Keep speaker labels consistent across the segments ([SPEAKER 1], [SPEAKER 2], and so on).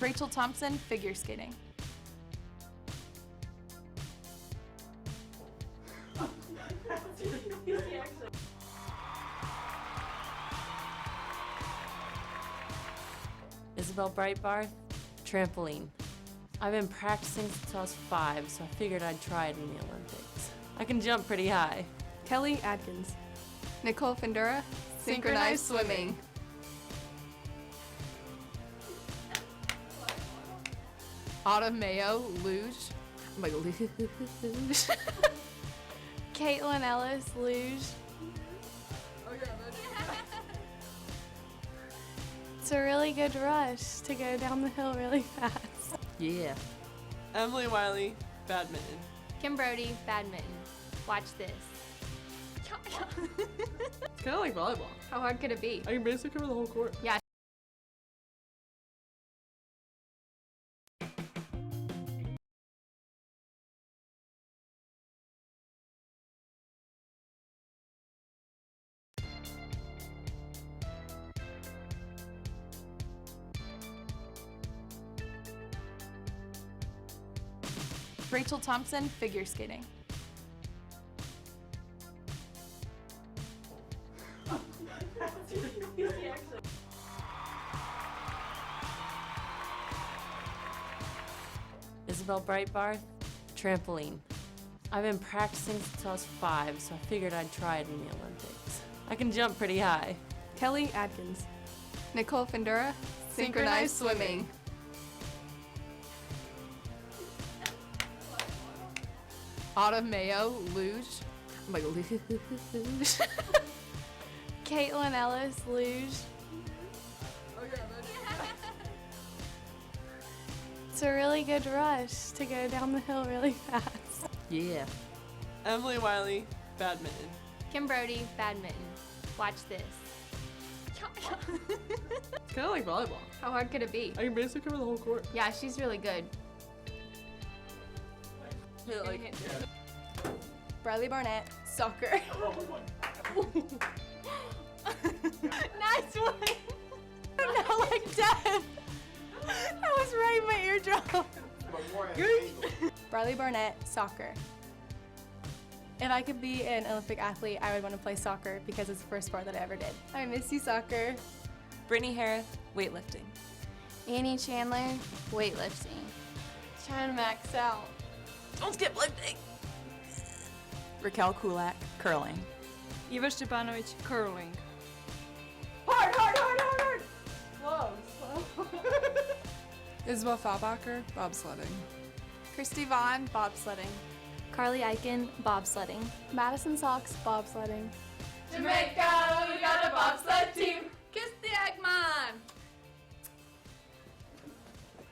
[SPEAKER 1] Rachel Thompson, figure skating.
[SPEAKER 2] Isabel Breitbarth, trampoline. I've been practicing since I was 5, so I figured I'd try it in the Olympics. I can jump pretty high.
[SPEAKER 1] Kelly Adkins.
[SPEAKER 3] Nicole Findura, synchronized swimming. Autumn Mayo, luge. I'm like, luge.
[SPEAKER 4] Caitlin Ellis, luge. It's a really good rush to go down the hill really fast.
[SPEAKER 2] Yeah.
[SPEAKER 5] Emily Wiley, badminton.
[SPEAKER 6] Kim Brody, badminton. Watch this.
[SPEAKER 5] It's kind of like volleyball.
[SPEAKER 6] How hard could it be?
[SPEAKER 5] I can basically cover the whole court.
[SPEAKER 6] Yeah.
[SPEAKER 1] Rachel Thompson, figure skating.
[SPEAKER 2] Isabel Breitbarth, trampoline. I've been practicing since I was 5, so I figured I'd try it in the Olympics. I can jump pretty high.
[SPEAKER 1] Kelly Adkins.
[SPEAKER 3] Nicole Findura, synchronized swimming. Autumn Mayo, luge. I'm like, luge.
[SPEAKER 4] Caitlin Ellis, luge. It's a really good rush to go down the hill really fast.
[SPEAKER 2] Yeah.
[SPEAKER 5] Emily Wiley, badminton.
[SPEAKER 6] Kim Brody, badminton. Watch this.
[SPEAKER 5] It's kind of like volleyball.
[SPEAKER 6] How hard could it be?
[SPEAKER 5] I can basically cover the whole court.
[SPEAKER 6] Yeah, she's really good.
[SPEAKER 1] Bradley Barnett, soccer.
[SPEAKER 4] Nice one! I'm not like death. That was right in my eardrum.
[SPEAKER 1] Bradley Barnett, soccer. If I could be an Olympic athlete, I would want to play soccer because it's the first sport that I ever did. I miss you, soccer.
[SPEAKER 7] Brittany Harris, weightlifting.
[SPEAKER 4] Annie Chandler, weightlifting. Trying to max out.
[SPEAKER 7] Don't skip lifting. Raquel Kulak, curling.
[SPEAKER 8] Eva Stepanovic, curling.
[SPEAKER 1] Hard, hard, hard, hard, hard. Slow, slow.
[SPEAKER 3] Isabel Faulbacher, bobsledding.
[SPEAKER 1] Christy Vaughn, bobsledding.
[SPEAKER 4] Carly Eichen, bobsledding. Madison Sox, bobsledding.
[SPEAKER 1] Jamaica, we got a bobsled team. Kiss the Eggman.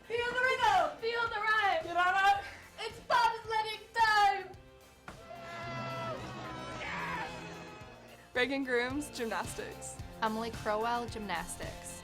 [SPEAKER 1] Feel the rhythm. Feel the rhyme. Get on up. It's bobsledding time.
[SPEAKER 3] Reagan Grooms, gymnastics.
[SPEAKER 6] Emily Crowell, gymnastics.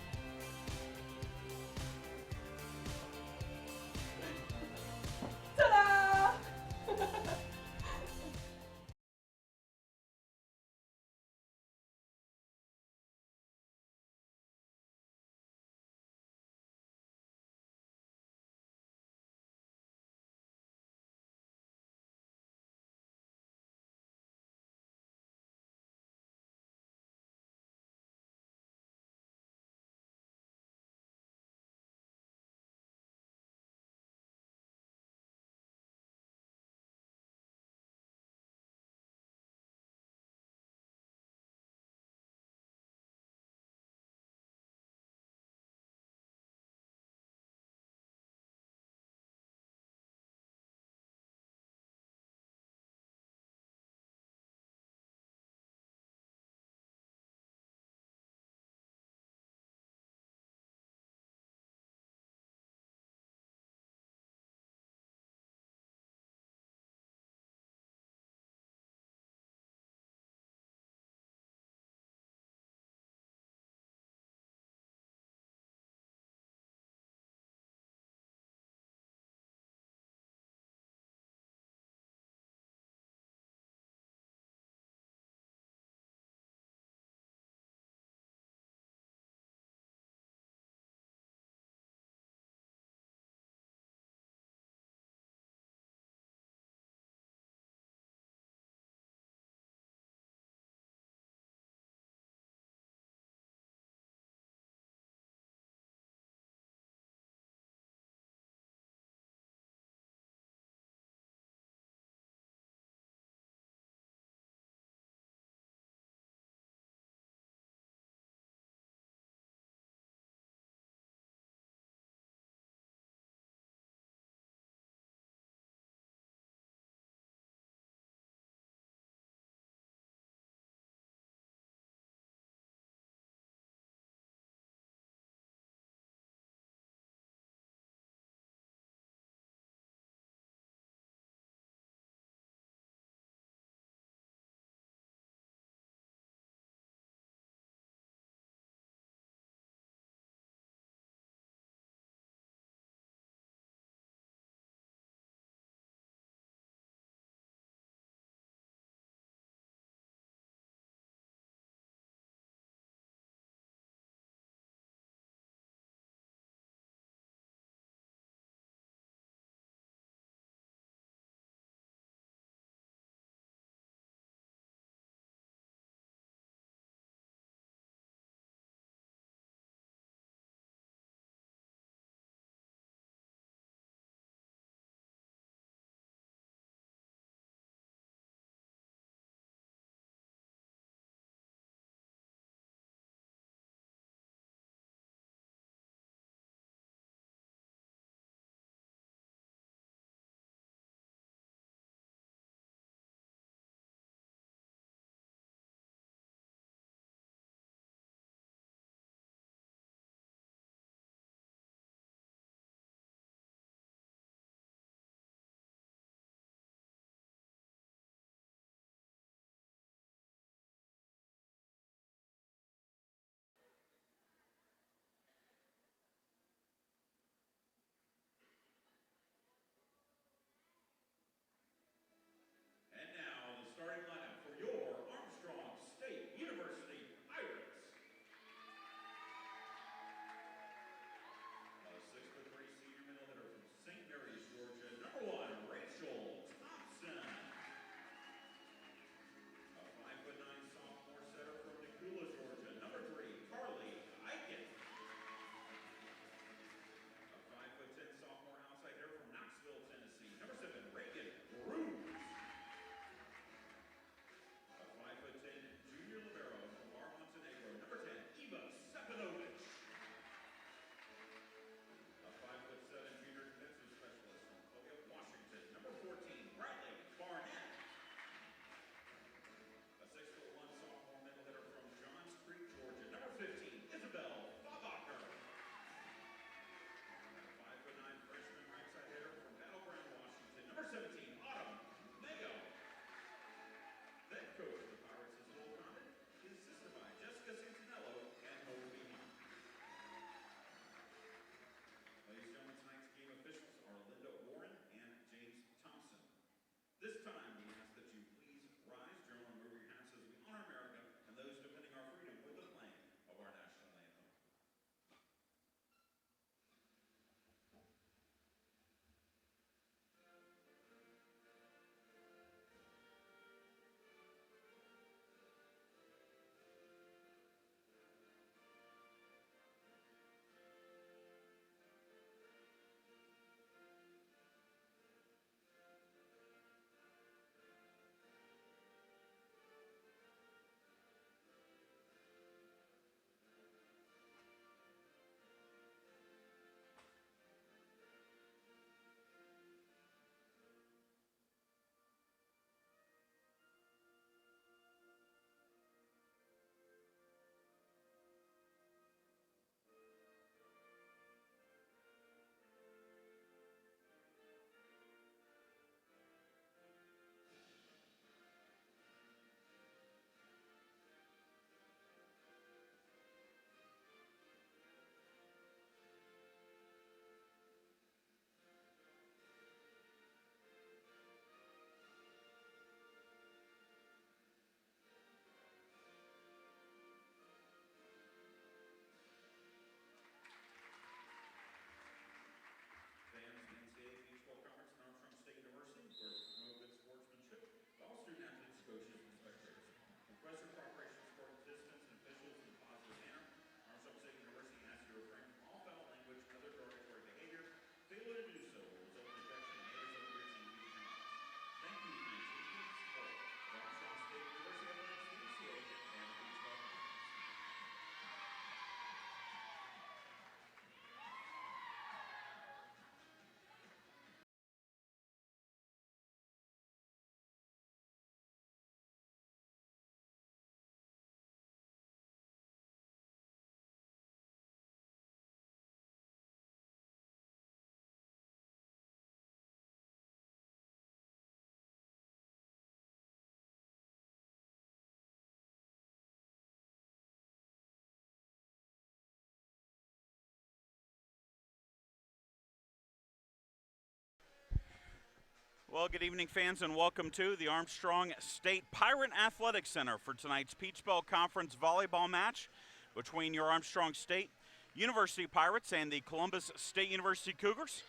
[SPEAKER 9] Well, good evening, fans, and welcome to the Armstrong State Pirate Athletic Center for tonight's Peach Belt Conference volleyball match between your Armstrong State University Pirates and the Columbus State University Cougars.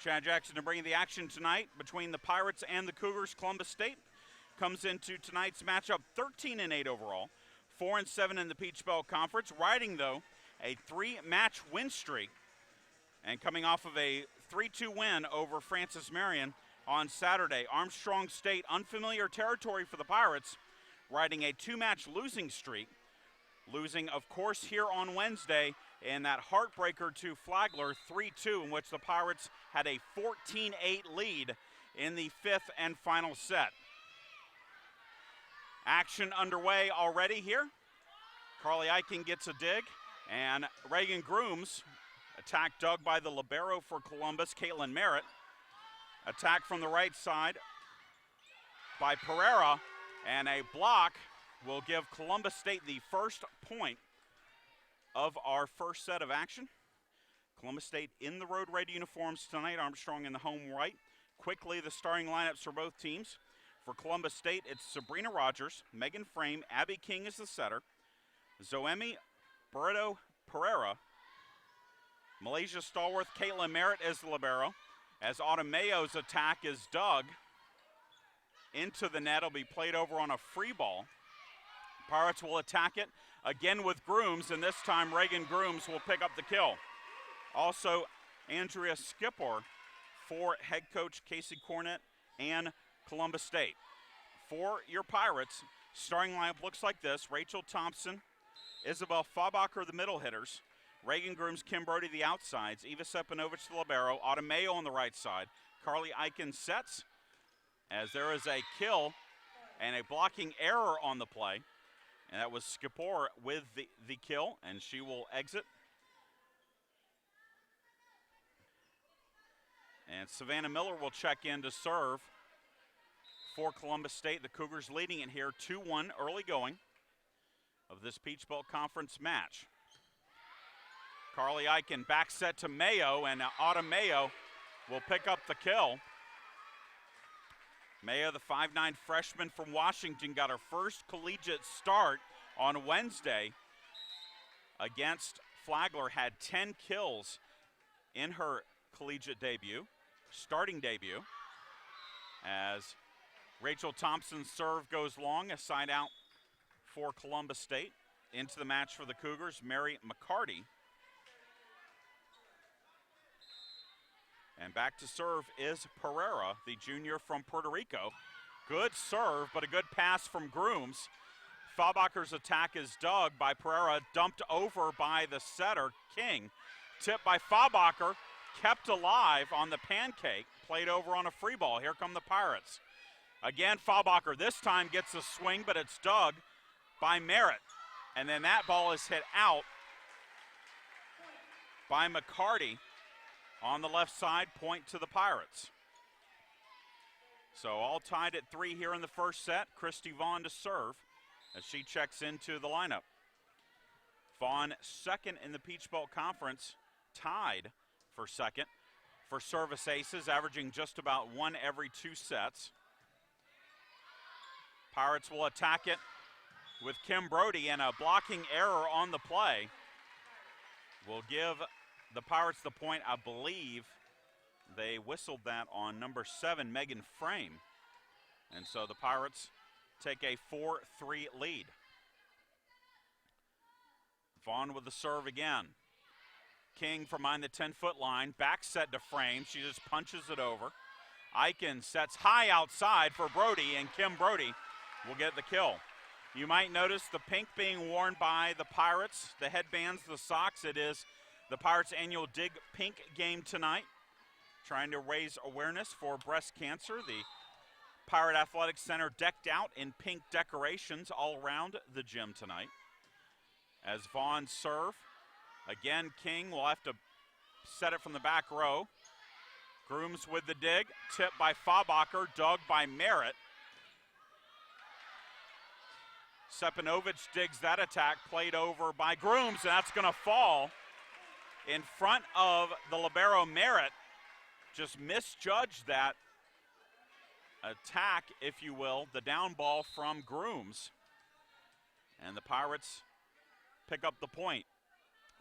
[SPEAKER 9] Chad Jackson to bring the action tonight between the Pirates and the Cougars. Columbus State comes into tonight's matchup 13-8 overall, 4-7 in the Peach Belt Conference, riding, though, a 3-match win streak and coming off of a 3-2 win over Francis Marion on Saturday. Armstrong State, unfamiliar territory for the Pirates, riding a 2-match losing streak. Losing, of course, here on Wednesday in that heartbreaker to Flagler, 3-2, in which the Pirates had a 14-8 lead in the 5th and final set. Action underway already here. Carly Eichen gets a dig, and Reagan Grooms, attack dug by the libero for Columbus, Caitlin Merritt. Attack from the right side by Pereira, and a block will give Columbus State the first point of our first set of action. Columbus State in the road red uniforms tonight, Armstrong in the home white. Quickly, the starting lineups for both teams. For Columbus State, it's Sabrina Rogers, Megan Frame, Abby King is the setter, Zoemi Barreto Pereira, Malaysia Stallworth, Caitlin Merritt as the libero. As Automeo's attack is dug into the net, it'll be played over on a free ball. Pirates will attack it again with Grooms, and this time Reagan Grooms will pick up the kill. Also, Andrea Skipper for head coach Casey Cornett and Columbus State. For your Pirates, starting lineup looks like this: Rachel Thompson, Isabel Fabacher, the middle hitters, Reagan Grooms, Kim Brody, the outsides, Eva Sepanovic, the libero, Automeo on the right side, Carly Eichen sets, as there is a kill and a blocking error on the play. And that was Skipper with the kill, and she will exit. And Savannah Miller will check in to serve for Columbus State. The Cougars leading it here 2-1 early going of this Peach Belt Conference match. Carly Eichen back set to Mayo, and Automeo will pick up the kill. Mayo, the 5'9" freshman from Washington, got her first collegiate start on Wednesday against Flagler, had 10 kills in her collegiate debut, starting debut, as Rachel Thompson's serve goes long, a side out for Columbus State. Into the match for the Cougars, Mary McCarty. And back to serve is Pereira, the junior from Puerto Rico. Good serve, but a good pass from Grooms. Fabacher's attack is dug by Pereira, dumped over by the setter, King. Tipped by Fabacher, kept alive on the pancake, played over on a free ball. Here come the Pirates. Again, Fabacher this time gets a swing, but it's dug by Merritt. And then that ball is hit out by McCarty. On the left side, point to the Pirates. So all tied at 3 here in the first set. Christy Vaughn to serve as she checks into the lineup. Vaughn second in the Peach Belt Conference, tied for second for service aces, averaging just about 1 every 2 sets. Pirates will attack it with Kim Brody, and a blocking error on the play will give the Pirates the point. I believe they whistled that on number 7, Megan Frame. And so the Pirates take a 4-3 lead. Vaughn with the serve again. King from behind the 10-foot line, back set to Frame. She just punches it over. Eichen sets high outside for Brody, and Kim Brody will get the kill. You might notice the pink being worn by the Pirates, the headbands, the socks. It is the Pirates' annual Dig Pink game tonight, trying to raise awareness for breast cancer. The Pirate Athletic Center decked out in pink decorations all around the gym tonight. As Vaughn serve, again, King will have to set it from the back row. Grooms with the dig, tipped by Fabacher, dug by Merritt. Sepanovic digs that attack, played over by Grooms, and that's going to fall in front of the libero Merritt. Just misjudged that attack, if you will, the down ball from Grooms. And the Pirates pick up the point.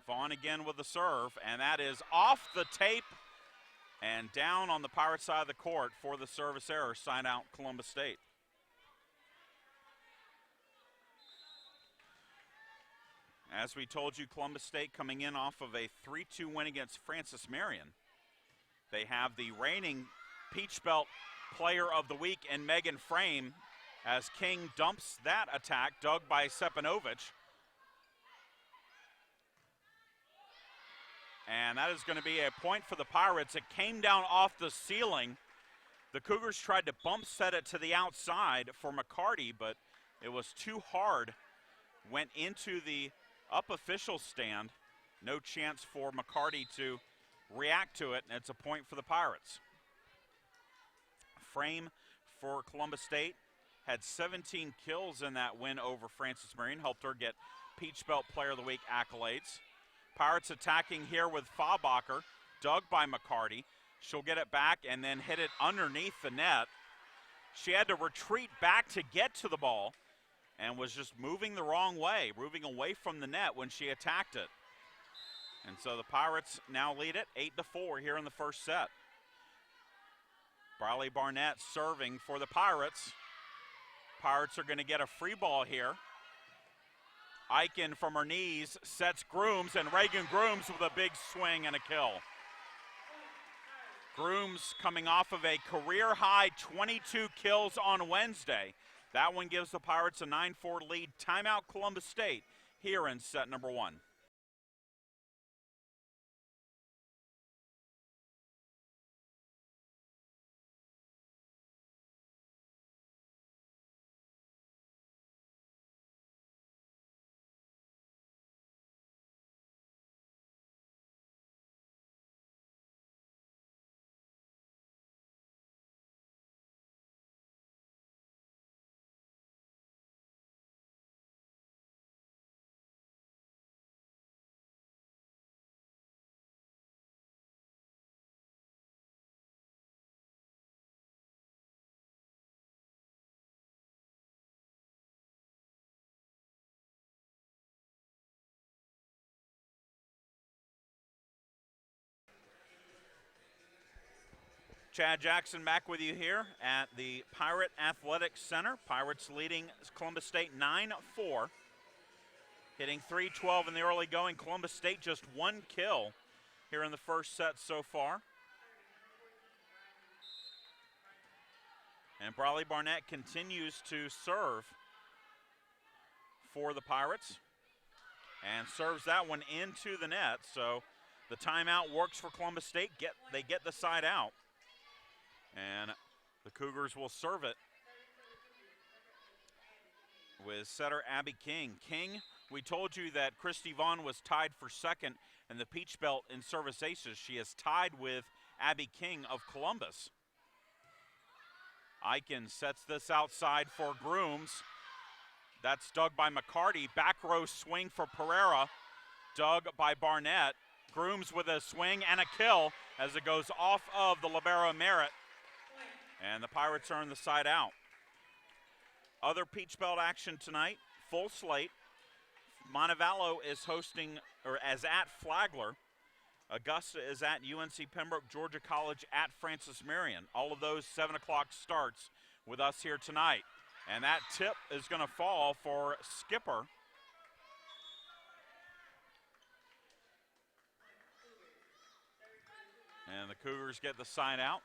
[SPEAKER 9] Vaughn again with the serve, and that is off the tape and down on the Pirate side of the court for the service error. Side out Columbus State. As we told you, Columbus State coming in off of a 3-2 win against Francis Marion. They have the reigning Peach Belt Player of the Week in Megan Frame as King dumps that attack, dug by Sepanovich. And that is going to be a point for the Pirates. It came down off the ceiling. The Cougars tried to bump set it to the outside for McCarty, but it was too hard. Went into the up official stand. No chance for McCarty to react to it, and it's a point for the Pirates. Frame for Columbus State had 17 kills in that win over Francis Marion, helped her get Peach Belt Player of the Week accolades. Pirates attacking here with Faubacher, dug by McCarty. She'll get it back and then hit it underneath the net. She had to retreat back to get to the ball and was just moving the wrong way, moving away from the net when she attacked it. And so the Pirates now lead it 8-4 here in the first set. Briley Barnett serving for the Pirates. Pirates are going to get a free ball here. Eichen from her knees sets Grooms, and Reagan Grooms with a big swing and a kill. Grooms coming off of a career-high 22 kills on Wednesday. That one gives the Pirates a 9-4 lead. Timeout Columbus State here in set number 1. Chad Jackson back with you here at the Pirate Athletics Center. Pirates leading Columbus State 9-4. Hitting .312 in the early going. Columbus State just one kill here in the first set so far. And Briley Barnett continues to serve for the Pirates and serves that one into the net. So the timeout works for Columbus State. They get the side out. And the Cougars will serve it with setter Abby King. King, we told you that Christy Vaughn was tied for second in the Peach Belt in service aces. She is tied with Abby King of Columbus. Eichen sets this outside for Grooms. That's dug by McCarty. Back row swing for Pereira. Dug by Barnett. Grooms with a swing and a kill as it goes off of the libero Merritt. And the Pirates earn the side out. Other Peach Belt action tonight, full slate. Montevallo is hosting, or as at Flagler. Augusta is at UNC Pembroke, Georgia College at Francis Marion. All of those 7 o'clock starts with us here tonight. And that tip is going to fall for Skipper. And the Cougars get the side out.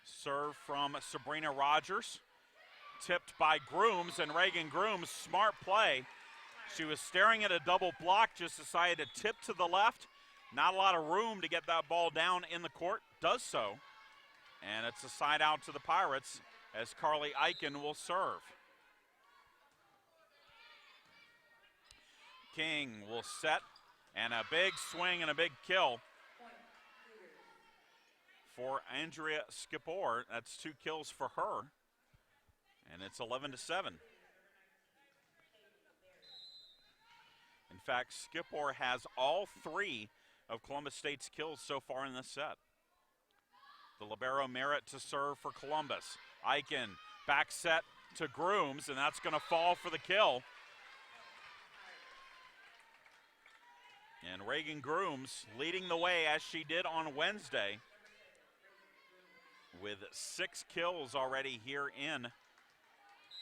[SPEAKER 9] Serve from Sabrina Rogers. Tipped by Grooms, and Reagan Grooms, smart play. She was staring at a double block, just decided to tip to the left. Not a lot of room to get that ball down in the court. Does so. And it's a side out to the Pirates as Carly Eichen will serve. King will set, and a big swing and a big kill for Andrea Skipor. That's 2 kills for her, and it's 11-7. In fact, Skipper has all 3 of Columbus State's kills so far in this set. The libero Merritt to serve for Columbus. Eichen back set to Grooms, and that's going to fall for the kill. And Reagan Grooms leading the way as she did on Wednesday with 6 kills already here in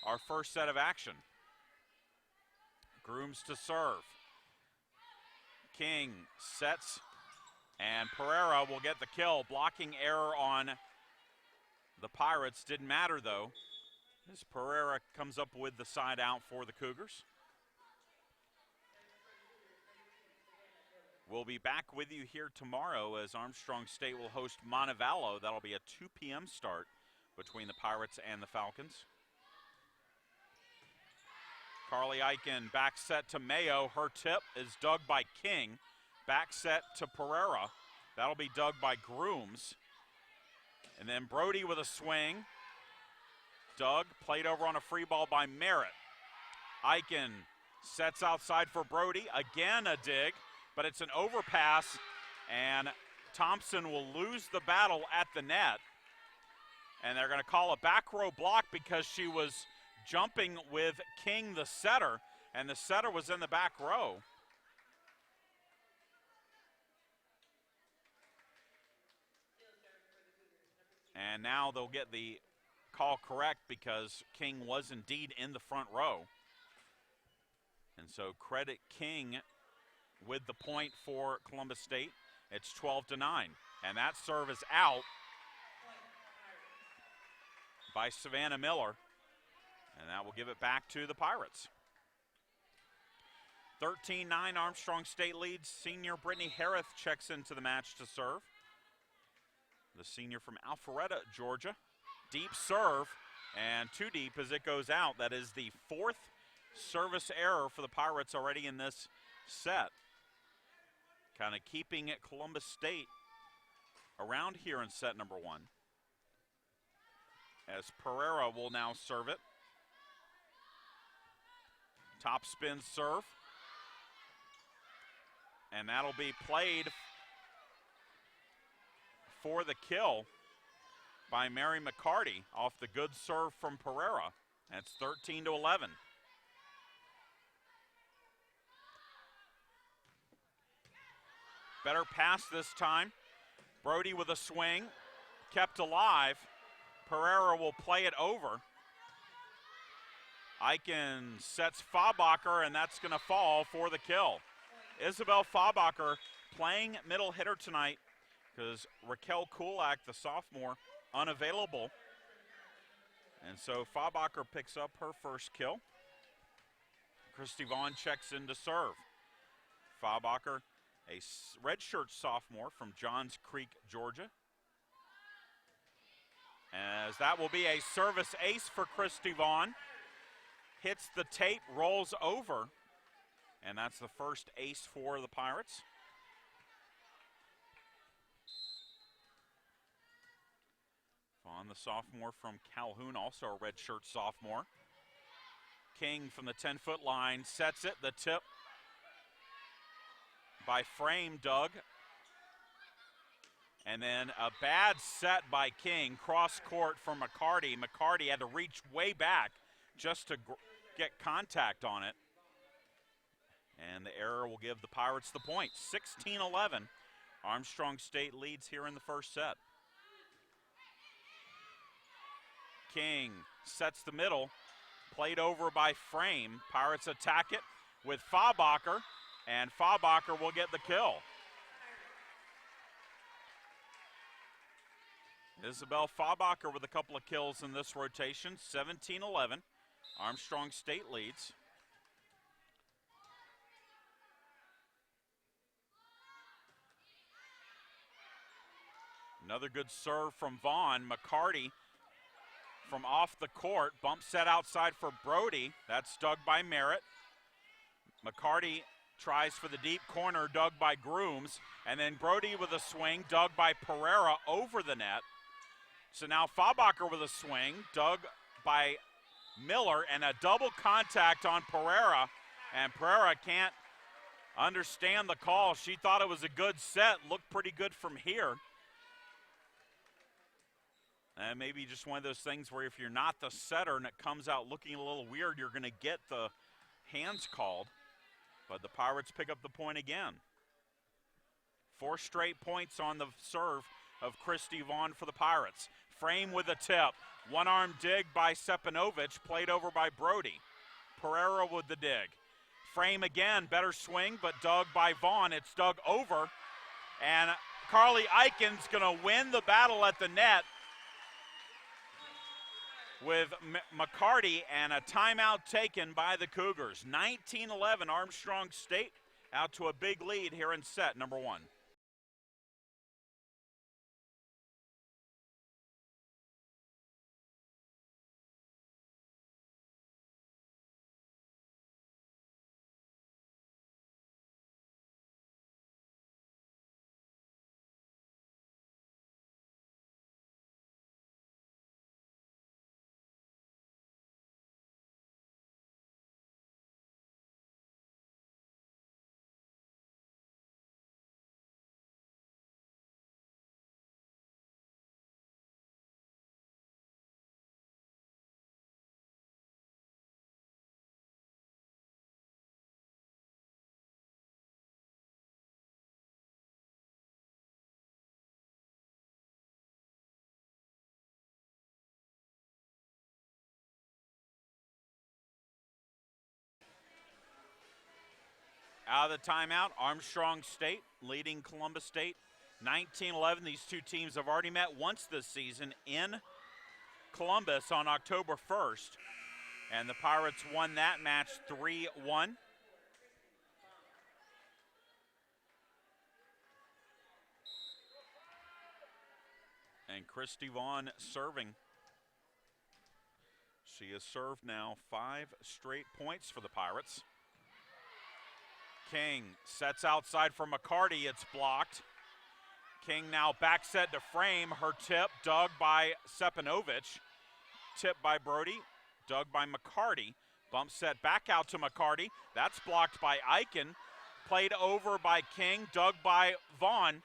[SPEAKER 9] our first set of action. Grooms to serve. King sets, and Pereira will get the kill. Blocking error on the Pirates. Didn't matter, though, as Pereira comes up with the side out for the Cougars. We'll be back with you here tomorrow as Armstrong State will host Montevallo. That'll be a 2 p.m. start between the Pirates and the Falcons. Carly Eichen back set to Mayo. Her tip is dug by King. Back set to Pereira. That'll be dug by Grooms. And then Brody with a swing. Dug, played over on a free ball by Merritt. Eichen sets outside for Brody. Again a dig, but it's an overpass, and Thompson will lose the battle at the net. And they're going to call a back row block because she was jumping with King, the setter, and the setter was in the back row. And now they'll get the call correct because King was indeed in the front row. And so credit King with the point for Columbus State. It's 12-9. And that serve is out by Savannah Miller. And that will give it back to the Pirates. 13-9, Armstrong State leads. Senior Brittany Harris checks into the match to serve. The senior from Alpharetta, Georgia. Deep serve, and too deep as it goes out. That is the 4th service error for the Pirates already in this set. Kind of keeping it Columbus State around here in set number 1. As Pereira will now serve it. Top spin serve. And that'll be played for the kill by Mary McCarty off the good serve from Pereira. And it's 13-11. Better pass this time. Brody with a swing, kept alive. Pereira will play it over. Eichen sets Fabacher, and that's going to fall for the kill. Isabel Fabacher playing middle hitter tonight because Raquel Kulak, the sophomore, unavailable. And so Fabacher picks up her first kill. Christy Vaughn checks in to serve. Fabacher, a redshirt sophomore from Johns Creek, Georgia. As that will be a service ace for Christy Vaughn. Hits the tape, rolls over, and that's the first ace for the Pirates. Vaughn, the sophomore from Calhoun, also a redshirt sophomore. King from the 10-foot line sets it. The tip by Frame, Doug. And then a bad set by King, cross court from McCarty. McCarty had to reach way back just to get contact on it. And the error will give the Pirates the point. 16-11. Armstrong State leads here in the first set. King sets the middle, played over by Frame. Pirates attack it with Fabacher, and Fabacher will get the kill. Isabel Fabacher with a couple of kills in this rotation. 17-11. Armstrong State leads. Another good serve from Vaughn. McCarty from off the court. Bump set outside for Brody. That's dug by Merritt. McCarty tries for the deep corner, dug by Grooms. And then Brody with a swing, dug by Pereira over the net. So now Fabacher with a swing, dug by Miller, and a double contact on Pereira. And Pereira can't understand the call. She thought it was a good set, looked pretty good from here. And maybe just one of those things where if you're not the setter and it comes out looking a little weird, you're going to get the hands called. But the Pirates pick up the point again. 4 straight points on the serve of Christy Vaughn for the Pirates. Frame with a tip. One-arm dig by Sepanovic, played over by Brody. Pereira with the dig. Frame again, better swing, but dug by Vaughn. It's dug over, and Carly Eichen's going to win the battle at the net with McCarty, and a timeout taken by the Cougars. 19-11, Armstrong State out to a big lead here in set number 1. Out of the timeout, Armstrong State leading Columbus State 19-11. These two teams have already met once this season in Columbus on October 1st, and the Pirates won that match 3-1. And Christy Vaughn serving. She has served now 5 straight points for the Pirates. King sets outside for McCarty. It's blocked. King now back set to Frame. Her tip dug by Sepanovic. Tip by Brody. Dug by McCarty. Bump set back out to McCarty. That's blocked by Eichen. Played over by King. Dug by Vaughn.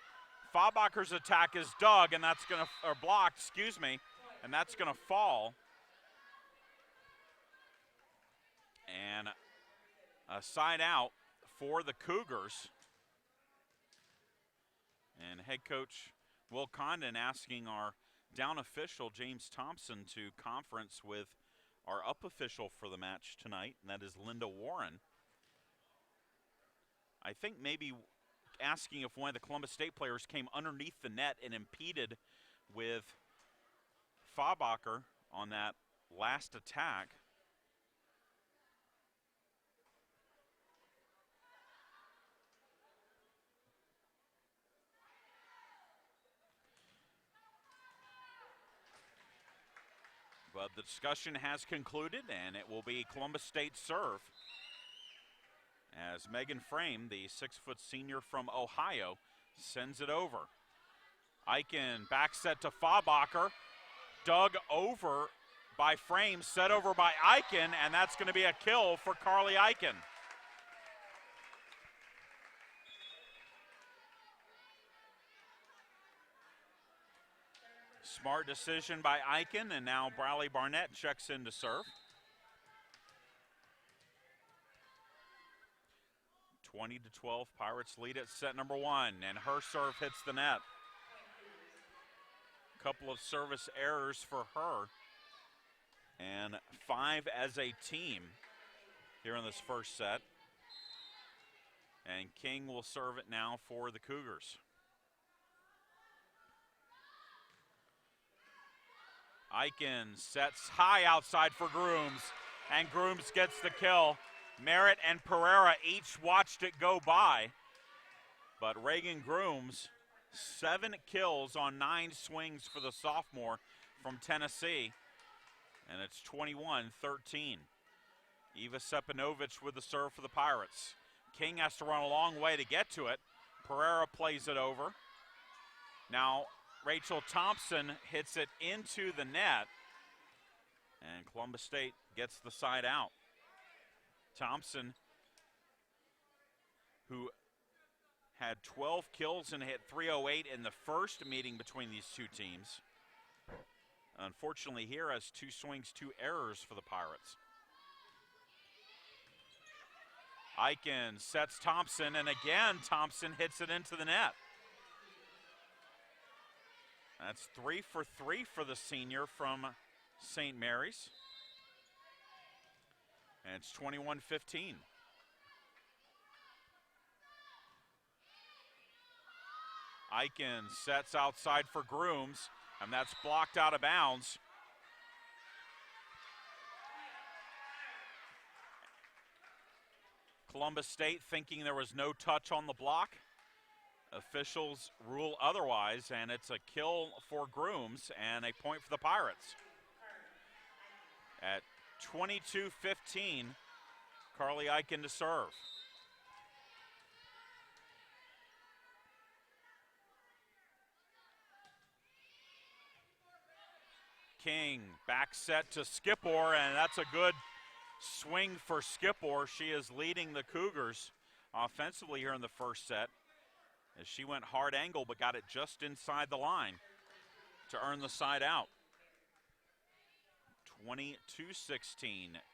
[SPEAKER 9] Fabacher's attack is dug, and that's going to, or blocked, excuse me, and that's going to fall. And a side out for the Cougars. And head coach Will Condon asking our down official James Thompson to conference with our up official for the match tonight, and that is Linda Warren. I think maybe asking if one of the Columbus State players came underneath the net and impeded with Fabacher on that last attack. But the discussion has concluded, and it will be Columbus State serve as Megan Frame, the 6-foot senior from Ohio, sends it over. Eichen back set to Fabacher, dug over by Frame, set over by Eichen, and that's going to be a kill for Carly Eichen. Smart decision by Eichen, and now Bradley Barnett checks in to serve. 20-12, Pirates lead at set number 1, and her serve hits the net. Couple of service errors for her, and 5 as a team here in this first set. And King will serve it now for the Cougars. Eichen sets high outside for Grooms, and Grooms gets the kill. Merritt and Pereira each watched it go by, but Reagan Grooms, 7 kills on 9 swings for the sophomore from Tennessee, and it's 21-13. Eva Sepanovic with the serve for the Pirates. King has to run a long way to get to it. Pereira plays it over. Now Rachel Thompson hits it into the net, and Columbus State gets the side out. Thompson who had 12 kills and hit 308 in the first meeting between these two teams. Unfortunately here has 2 swings, 2 errors for the Pirates. Eichen sets Thompson, and again Thompson hits it into the net. That's 3 for 3 for the senior from St. Mary's. And it's 21-15. Eichen sets outside for Grooms, and that's blocked out of bounds. Columbus State thinking there was no touch on the block. Officials rule otherwise, and it's a kill for Grooms and a point for the Pirates. At 22-15, Carly Eichen to serve. King back set to Skipper, and that's a good swing for Skipper. She is leading the Cougars offensively here in the first set, as she went hard angle but got it just inside the line to earn the side out. 22-16,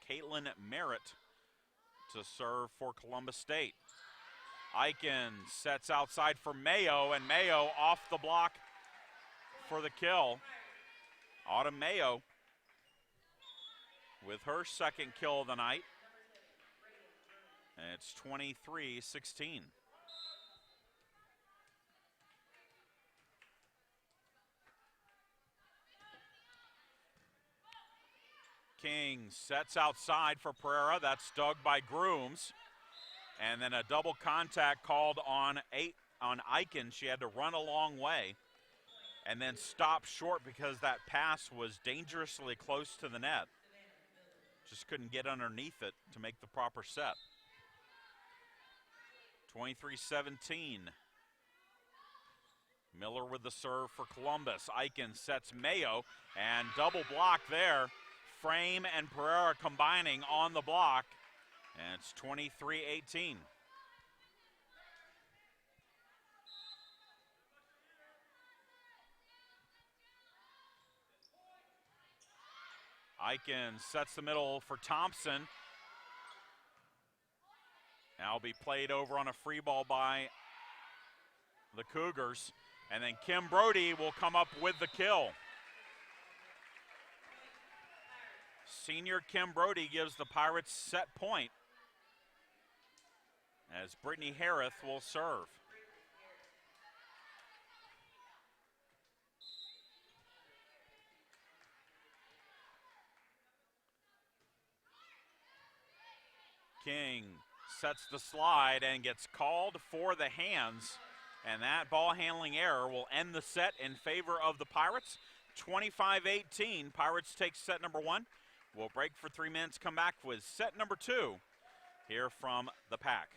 [SPEAKER 9] Caitlin Merritt to serve for Columbus State. Eichen sets outside for Mayo, and Mayo off the block for the kill. Autumn Mayo with her second kill of the night. And it's 23-16. King sets outside for Pereira. That's dug by Grooms. And then a double contact called on Eichen. She had to run a long way and then stop short because that pass was dangerously close to the net. Just couldn't get underneath it to make the proper set. 23-17. Miller with the serve for Columbus. Eichen sets Mayo, and double block there. Frame and Pereira combining on the block, and it's 23-18. Eichen sets the middle for Thompson. Now be played over on a free ball by the Cougars. And then Kim Brody will come up with the kill. Senior Kim Brody gives the Pirates set point as Brittany Harris will serve. King sets the slide and gets called for the hands, and that ball handling error will end the set in favor of the Pirates. 25-18, Pirates take set number 1. We'll break for 3 minutes, come back with set number 2 here from the Pack.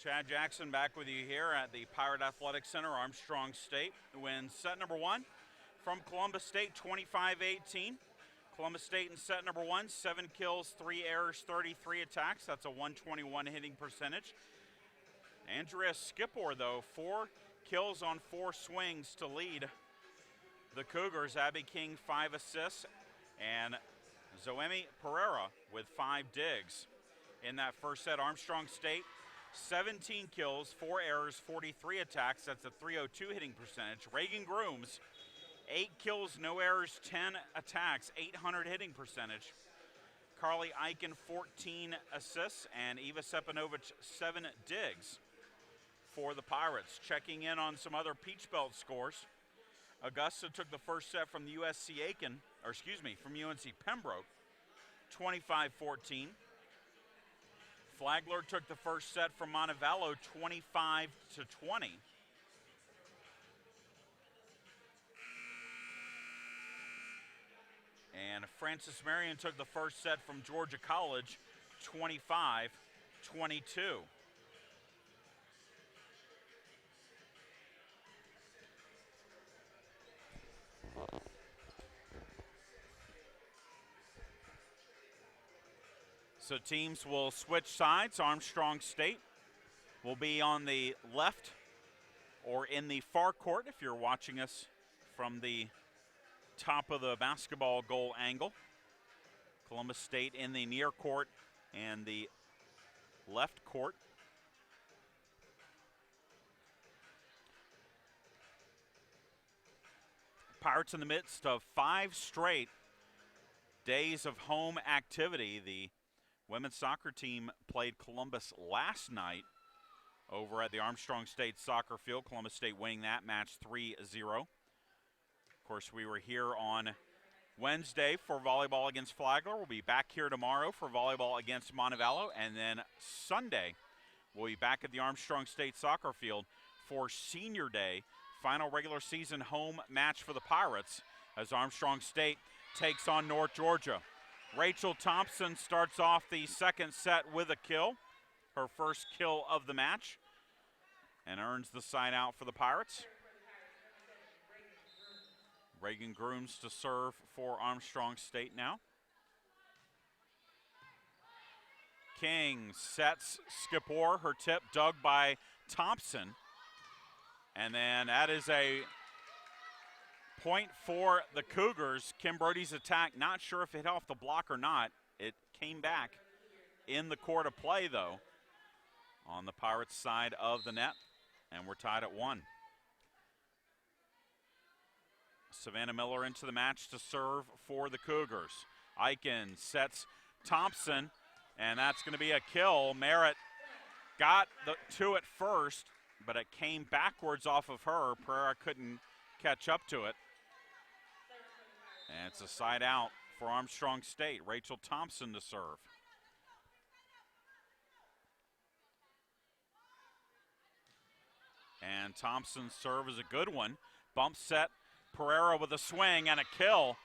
[SPEAKER 9] Chad Jackson back with you here at the Pirate Athletic Center. Armstrong State wins set number 1 from Columbus State, 25-18. Columbus State in set number 1, 7 kills, 3 errors, 33 attacks. That's a 121 hitting percentage. Andrea Skipper, though, 4 kills on 4 swings to lead the Cougars. Abby King, 5 assists, and Zoemi Pereira with 5 digs. In that first set, Armstrong State, 17 kills, 4 errors, 43 attacks. That's a 302 hitting percentage. Reagan Grooms, 8 kills, no errors, 10 attacks, 800 hitting percentage. Carly Eichen, 14 assists, and Eva Sepanovic, 7 digs for the Pirates. Checking in on some other Peach Belt scores. Augusta took the first set from the from UNC Pembroke, 25-14. Flagler took the first set from Montevallo, 25-20. And Francis Marion took the first set from Georgia College, 25-22. So teams will switch sides. Armstrong State will be on the left or in the far court if you're watching us from the top of the basketball goal angle. Columbus State in the near court and the left court. Pirates in the midst of 5 straight days of home activity. The women's soccer team played Columbus last night over at the Armstrong State soccer field. Columbus State winning that match 3-0. Of course, we were here on Wednesday for volleyball against Flagler. We'll be back here tomorrow for volleyball against Montevallo. And then Sunday, we'll be back at the Armstrong State soccer field for Senior Day, final regular season home match for the Pirates as Armstrong State takes on North Georgia. Rachel Thompson starts off the second set with a kill, her first kill of the match, and earns the side out for the Pirates. Reagan Grooms to serve for Armstrong State now. King sets Skipper, her tip dug by Thompson. And then that is a point for the Cougars. Kim Brody's attack, not sure if it hit off the block or not. It came back in the court of play, though, on the Pirates' side of the net, and we're tied at 1. Savannah Miller into the match to serve for the Cougars. Eichen sets Thompson, and that's going to be a kill. Merritt got to it first, but it came backwards off of her. Pereira couldn't catch up to it. And it's a side out for Armstrong State. Rachel Thompson to serve. And Thompson's serve is a good one. Bump set, Pereira with a swing and a kill.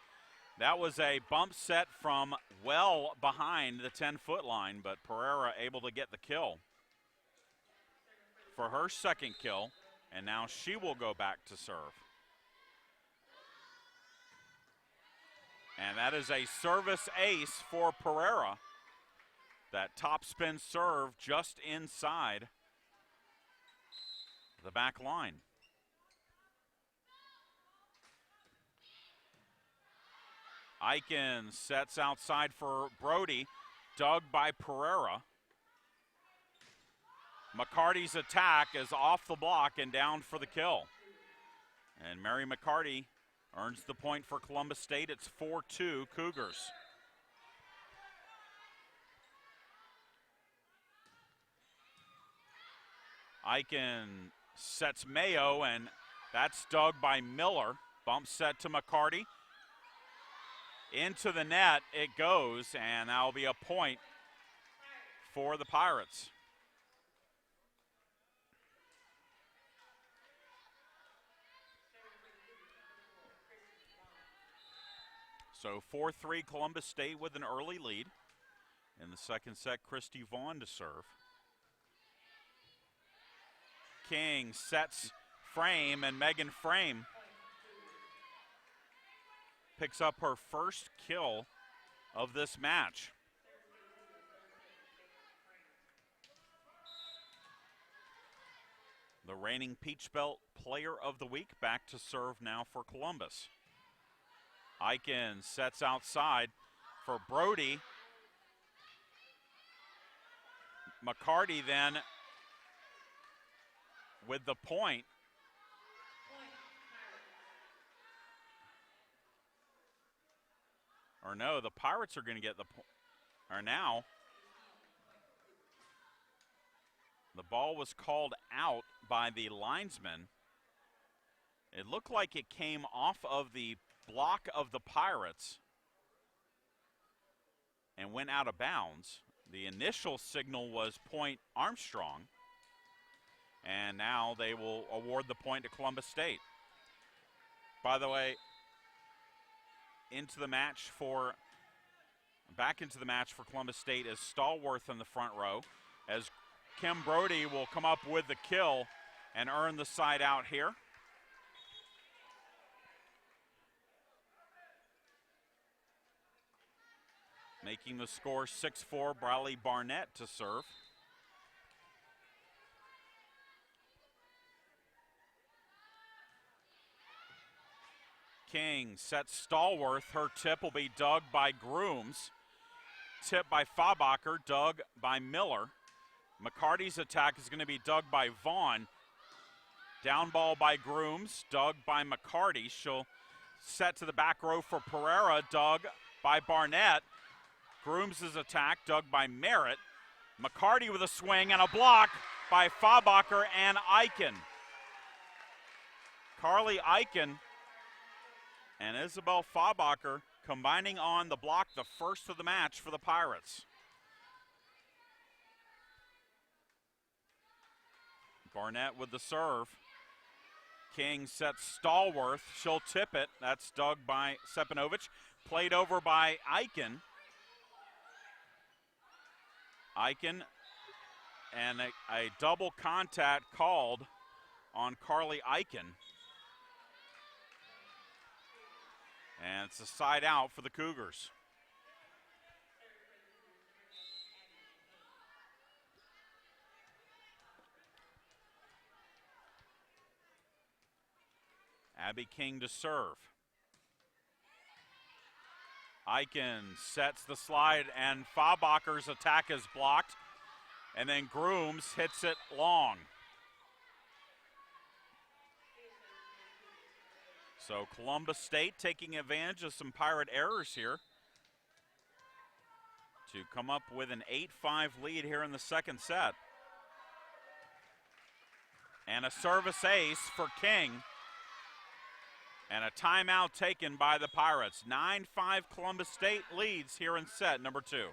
[SPEAKER 9] That was a bump set from well behind the 10-foot line, but Pereira able to get the kill for her second kill, and now she will go back to serve. And that is a service ace for Pereira. That top spin serve just inside the back line. Eichen sets outside for Brody, dug by Pereira. McCarty's attack is off the block and down for the kill. And Mary McCarty earns the point for Columbus State. It's 4-2 Cougars. Eichen sets Mayo, and that's dug by Miller. Bump set to McCarty. Into the net it goes, and that'll be a point for the Pirates. So 4-3 Columbus State with an early lead. In the second set, Christy Vaughn to serve. King sets frame, and Megan Frame picks up her first kill of this match. The reigning Peach Belt Player of the Week back to serve now for Columbus. Eichen sets outside for Brody. McCarty then with the point. Or no, the Pirates are going to get the point. Or now. The ball was called out by the linesman. It looked like it came off of the block of the Pirates and went out of bounds. The initial signal was point Armstrong, and now they will award the point to Columbus State. By the way, back into the match for Columbus State is Stallworth in the front row, as Kim Brody will come up with the kill and earn the side out here. Making the score 6-4, Briley Barnett to serve. King sets Stallworth. Her tip will be dug by Grooms. Tip by Fabacher, dug by Miller. McCarty's attack is going to be dug by Vaughn. Down ball by Grooms, dug by McCarty. She'll set to the back row for Pereira, dug by Barnett. Grooms' attack, dug by Merritt. McCarty with a swing and a block by Fabacher and Eichen. Carly Eichen and Isabel Fabacher combining on the block, the first of the match for the Pirates. Barnett with the serve. King sets Stallworth. She'll tip it. That's dug by Sepanovic. Played over by Eichen. Eichen and a double contact called on Carly Eichen. And it's a side out for the Cougars. Abby King to serve. Eichen sets the slide, and Fabacher's attack is blocked. And then Grooms hits it long. So Columbus State taking advantage of some Pirate errors here to come up with an 8-5 lead here in the second set. And a service ace for King. And a timeout taken by the Pirates. 9-5 Columbus State leads here in set number 2.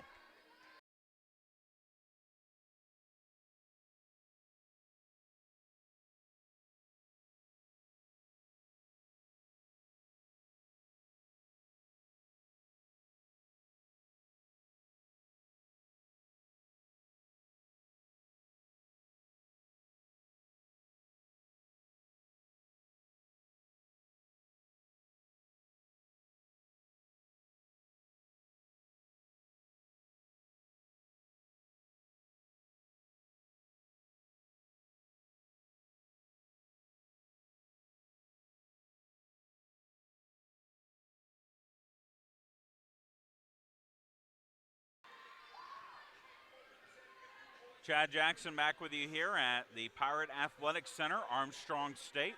[SPEAKER 9] Chad Jackson back with you here at the Pirate Athletic Center, Armstrong State,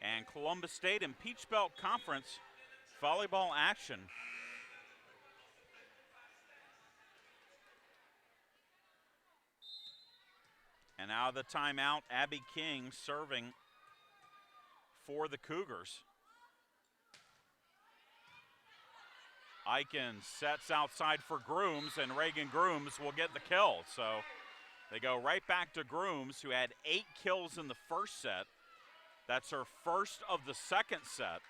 [SPEAKER 9] and Columbus State and Peach Belt Conference volleyball action. And out of the timeout, Abby King serving for the Cougars. Eichen sets outside for Grooms, and Reagan Grooms will get the kill. So they go right back to Grooms, who had 8 kills in the first set. That's her first of the second set.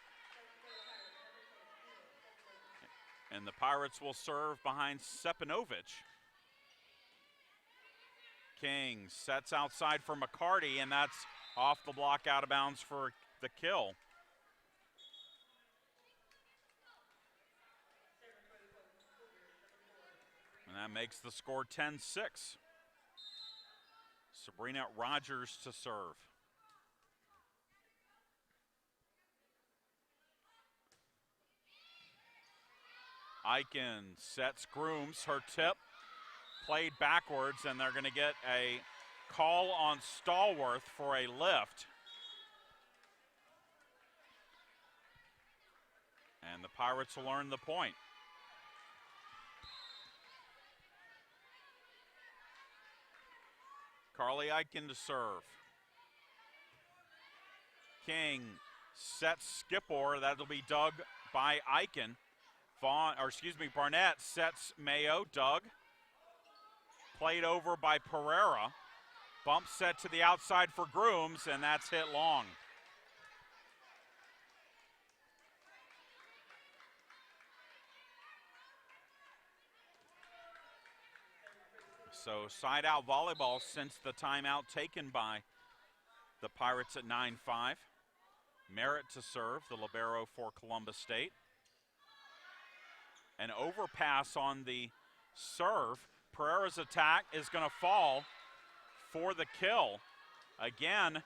[SPEAKER 9] And the Pirates will serve behind Sepanovic. King sets outside for McCarty, and that's off the block, out of bounds for the kill. And that makes the score 10-6. Sabrina Rogers to serve. Eichen sets Grooms, her tip, played backwards, and they're going to get a call on Stallworth for a lift. And the Pirates will earn the point. Carly Eichen to serve. King sets Skipper. That'll be dug by Eichen. Barnett sets Mayo. Dug. Played over by Pereira. Bump set to the outside for Grooms, and that's hit long. So side out volleyball since the timeout taken by the Pirates at 9-5. Merritt to serve, the libero for Columbus State. An overpass on the serve. Pereira's attack is going to fall for the kill. Again,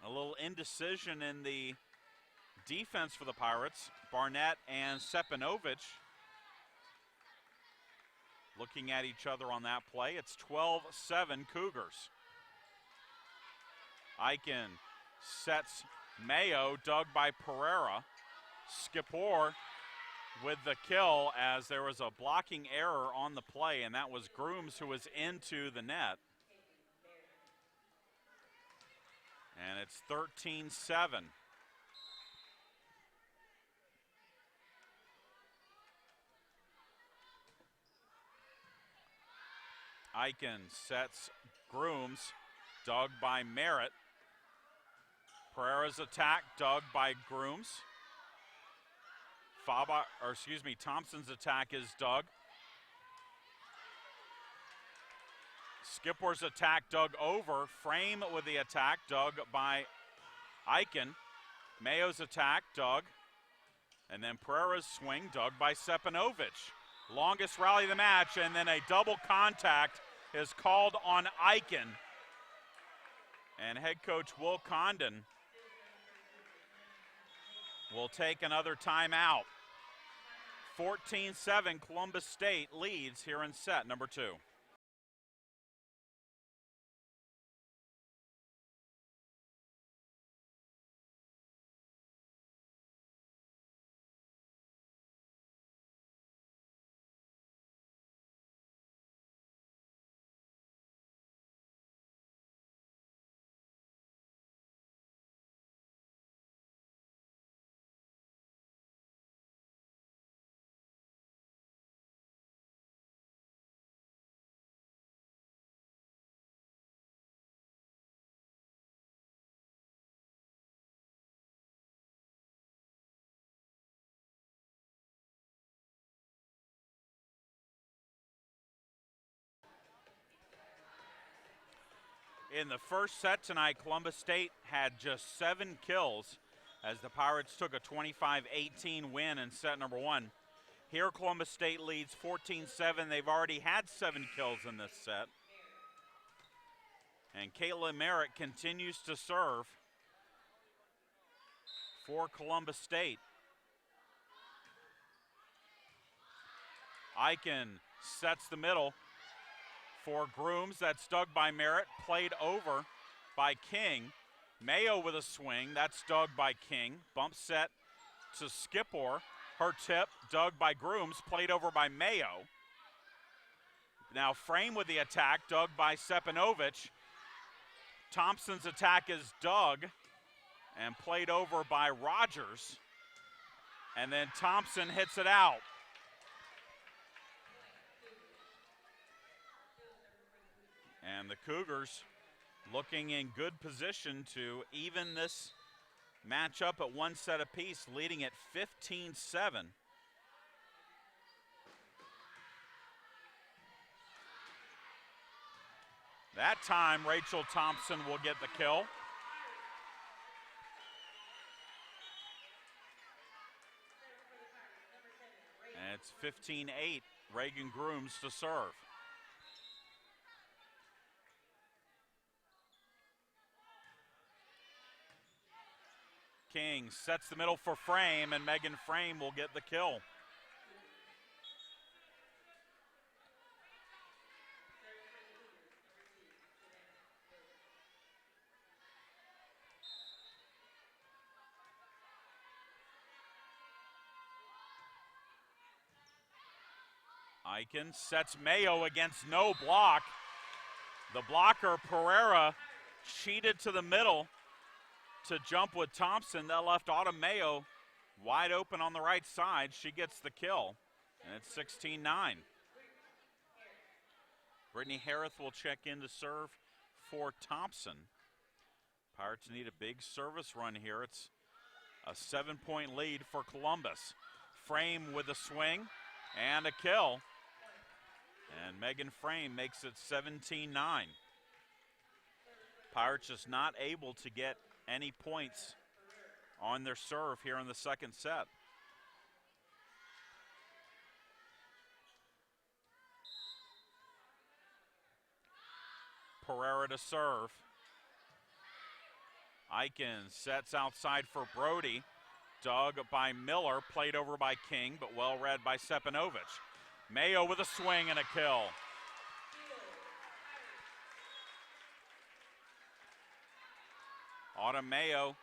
[SPEAKER 9] a little indecision in the defense for the Pirates. Barnett and Sepanovic looking at each other on that play. It's 12-7 Cougars. Eichen sets Mayo, dug by Pereira. Skipper with the kill, as there was a blocking error on the play, and that was Grooms who was into the net. And it's 13-7. Eichen sets Grooms, dug by Merritt. Pereira's attack, dug by Grooms. Thompson's attack is dug. Skipper's attack dug over. Frame with the attack, dug by Eichen. Mayo's attack, dug. And then Pereira's swing, dug by Sepanovic. Longest rally of the match, and then a double contact is called on Eichen. And head coach Will Condon will take another timeout. 14-7, Columbus State leads here in set number 2. In the first set tonight, Columbus State had just 7 kills as the Pirates took a 25-18 win in set number 1. Here, Columbus State leads 14-7. They've already had 7 kills in this set. And Caitlin Merritt continues to serve for Columbus State. Eichen sets the middle for Grooms. That's dug by Merritt, played over by King. Mayo with a swing, that's dug by King. Bump set to Skipper. Her tip, dug by Grooms, played over by Mayo. Now Frame with the attack, dug by Sepanovic. Thompson's attack is dug and played over by Rogers. And then Thompson hits it out. And the Cougars looking in good position to even this matchup at 1 set apiece, leading at 15-7. That time, Rachel Thompson will get the kill. And it's 15-8, Reagan Grooms to serve. King sets the middle for Frame, and Megan Frame will get the kill. Eichen sets Mayo against no block. The blocker, Pereira, cheated to the middle to jump with Thompson. That left Autumn Mayo wide open on the right side. She gets the kill, and it's 16-9. Brittany Harris will check in to serve for Thompson. Pirates need a big service run here. It's a 7-point lead for Columbus. Frame with a swing and a kill. And Megan Frame makes it 17-9. Pirates just not able to get any points on their serve here in the second set. Pereira to serve. Eichen sets outside for Brody. Dug by Miller, played over by King, but well read by Stepanovich. Mayo with a swing and a kill. Autumn Mayo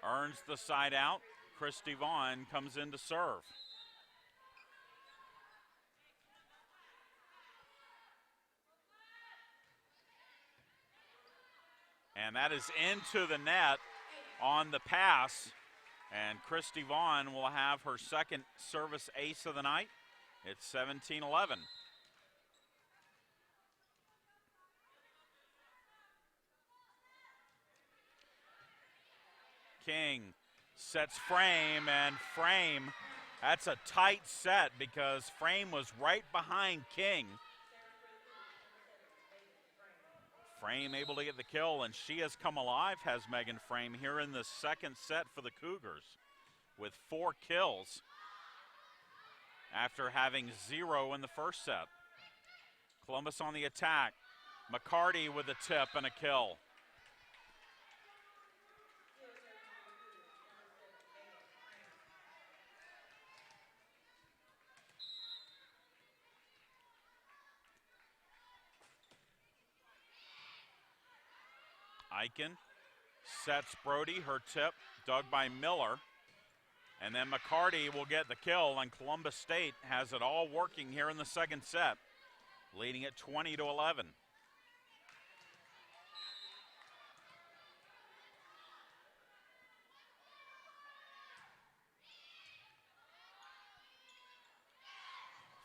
[SPEAKER 9] earns the side out. Christy Vaughn comes in to serve. And that is into the net on the pass. And Christy Vaughn will have her second service ace of the night. It's 17-11. King sets Frame, and Frame, that's a tight set because Frame was right behind King. Frame able to get the kill, and she has come alive, has Megan Frame, here in the second set for the Cougars with 4 kills after having 0 in the first set. Columbus on the attack. McCarty with a tip and a kill. Eichen sets Brody, her tip, dug by Miller. And then McCarty will get the kill, and Columbus State has it all working here in the second set, leading it 20-11.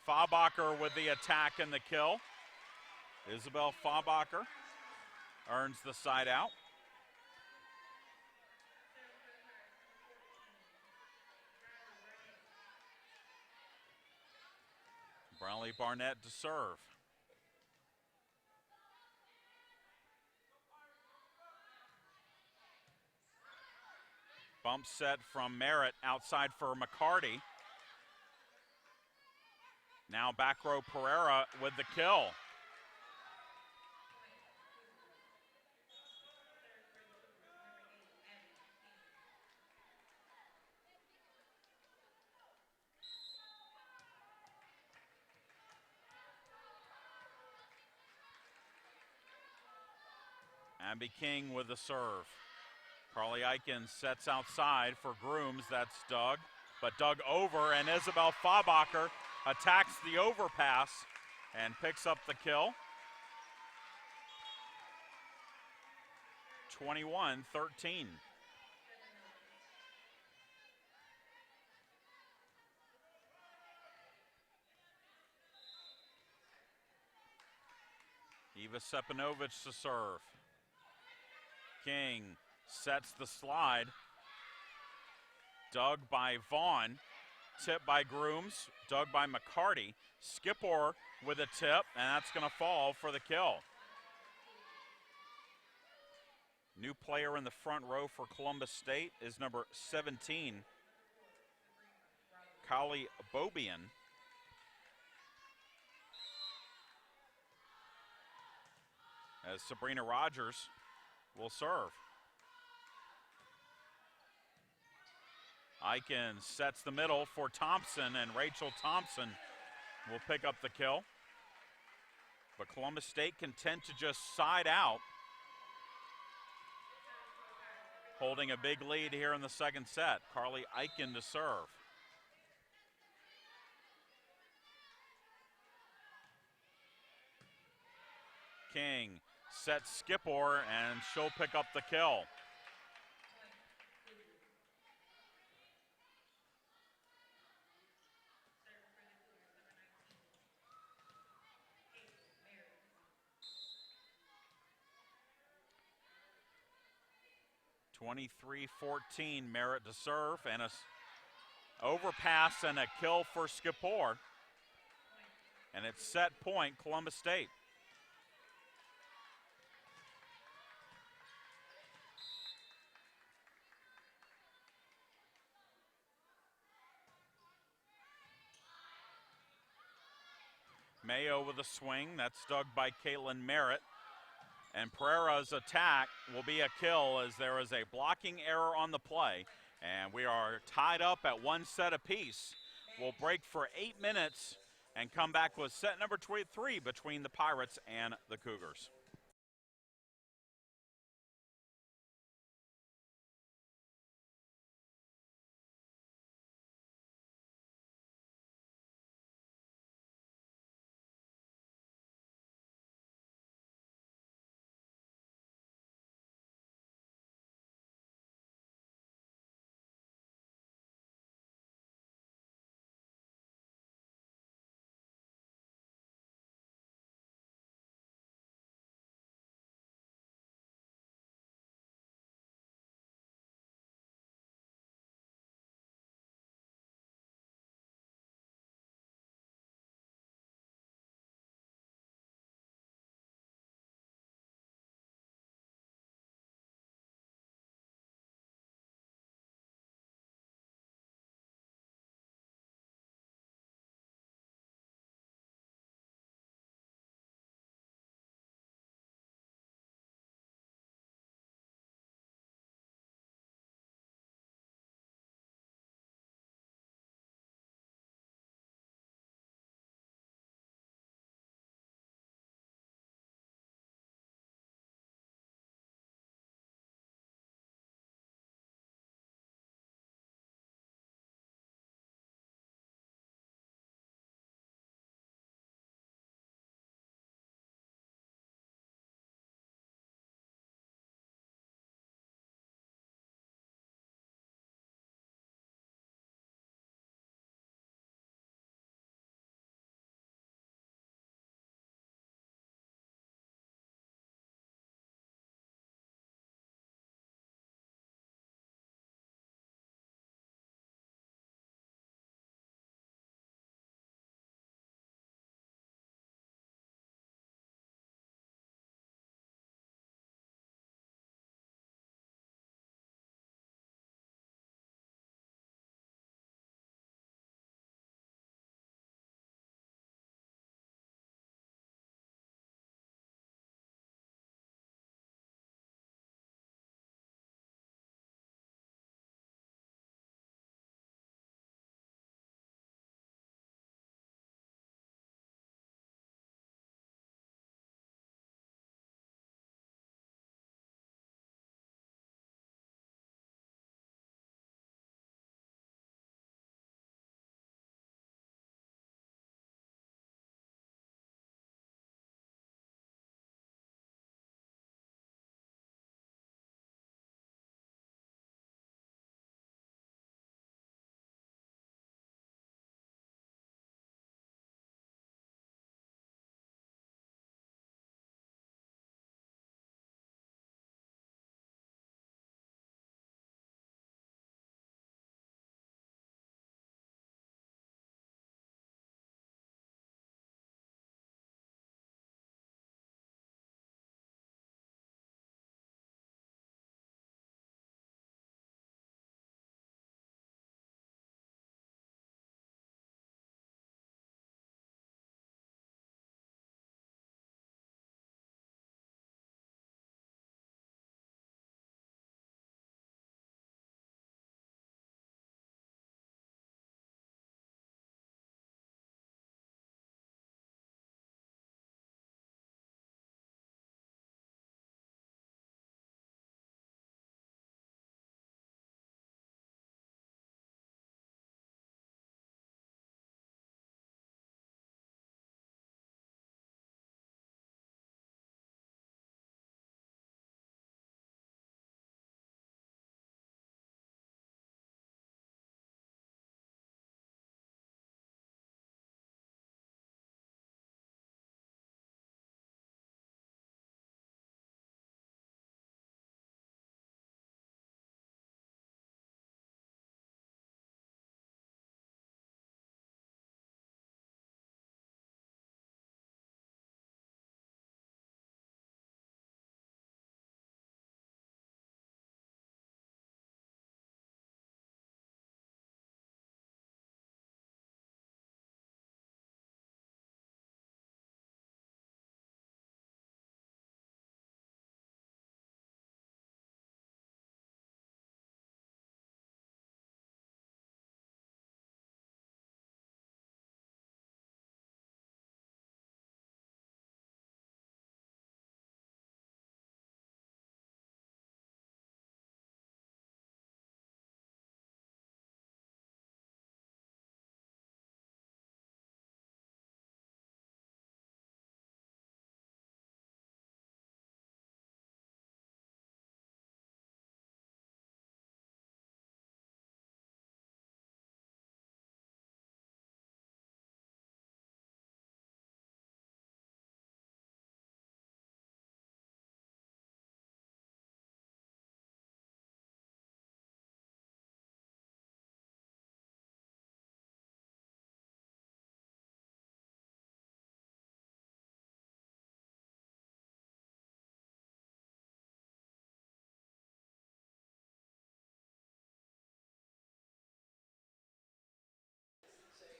[SPEAKER 9] Fabacher with the attack and the kill. Isabel Fabacher earns the side out. Brownlee Barnett to serve. Bump set from Merritt outside for McCarty. Now back row Pereira with the kill. Abby King with the serve. Carly Eichen sets outside for Grooms. That's Doug. But Doug over, and Isabel Fabacher attacks the overpass and picks up the kill. 21-13. Eva Stepanovich to serve. King sets the slide. Dug by Vaughn. Tip by Grooms. Dug by McCarty. Skipper with a tip, and that's going to fall for the kill. New player in the front row for Columbus State is number 17, Kali Bobian. As Sabrina Rogers will serve. Eichen sets the middle for Thompson, and Rachel Thompson will pick up the kill. But Columbus State can tend to just side out, holding a big lead here in the second set. Carly Eichen to serve. King sets Skipper, and she'll pick up the kill. (23-14) Merritt to serve, and a overpass and a kill for Skipper. And it's set point Columbus State. Mayo with a swing, that's dug by Caitlin Merritt. And Pereira's attack will be a kill as there is a blocking error on the play. And we are tied up at one set apiece. We'll break for 8 minutes and come back with set number 23 between the Pirates and the Cougars.